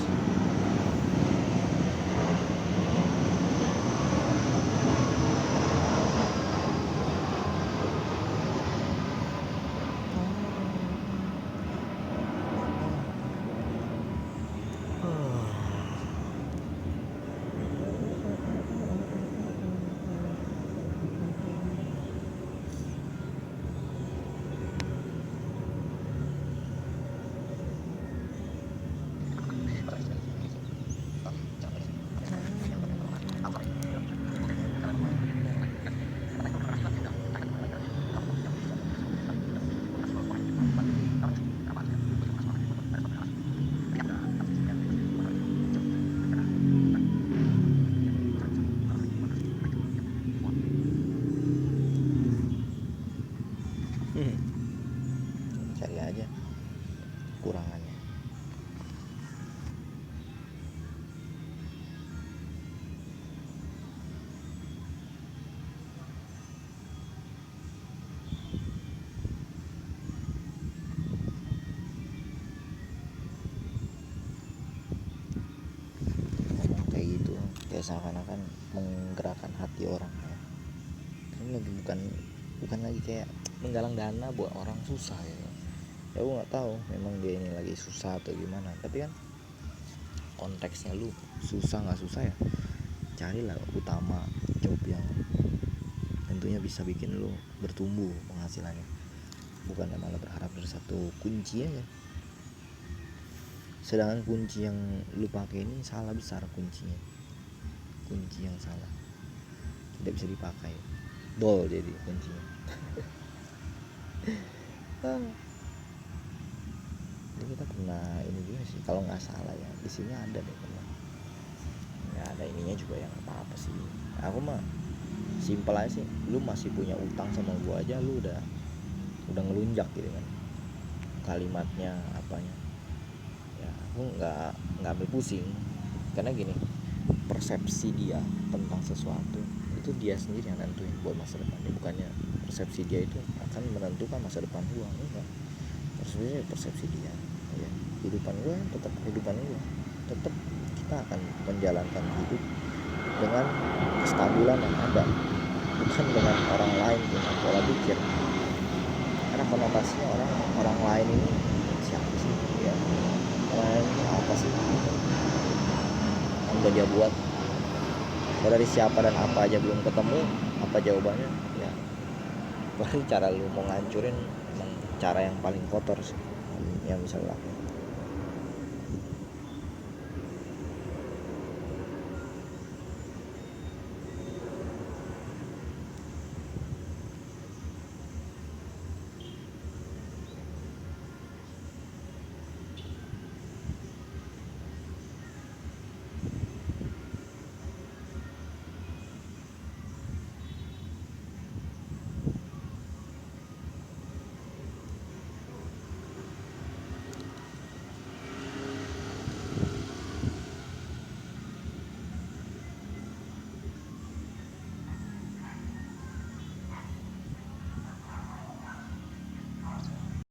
Cari aja kurangannya. Ngomong kayak gitu kayak seakan-akan menggerakkan hati orang ya. Ini lebih bukan lagi kayak menggalang dana buat orang susah ya. Ya gue nggak tahu memang dia ini lagi susah atau gimana, tapi kan konteksnya lu susah nggak susah ya carilah utama job yang tentunya bisa bikin lu bertumbuh penghasilannya, bukan malah berharap dari satu kunci aja. Sedangkan kunci yang lu pakai ini salah besar kuncinya, kunci yang salah tidak bisa dipakai, dol jadi kuncinya. Jadi kita pernah ini juga sih kalau nggak salah ya, di sini ada deh pernah nggak ada ininya juga yang apa sih. Aku mah simpel aja sih, lu masih punya utang sama gua aja lu udah ngelunjak gitu kan kalimatnya apanya ya. Aku nggak ambil pusing karena gini, persepsi dia tentang sesuatu itu dia sendiri yang nentuin buat masa depannya, bukannya persepsi dia itu akan menentukan masa depan gua. Enggak, persepsi dia ya. Kehidupan gua tetap kehidupan gua, tetap kita akan menjalankan hidup dengan kestabilan yang ada, bukan dengan orang lain dengan pola pikir. Karena konotasinya orang lain ini siapa sih ya, orang lain ini apa sih yang udah dia buat. Kalau dari siapa dan apa aja belum ketemu apa jawabannya ya, paling cara lu mau ngancurin emang cara yang paling kotor sih yang bisa lu lakukan.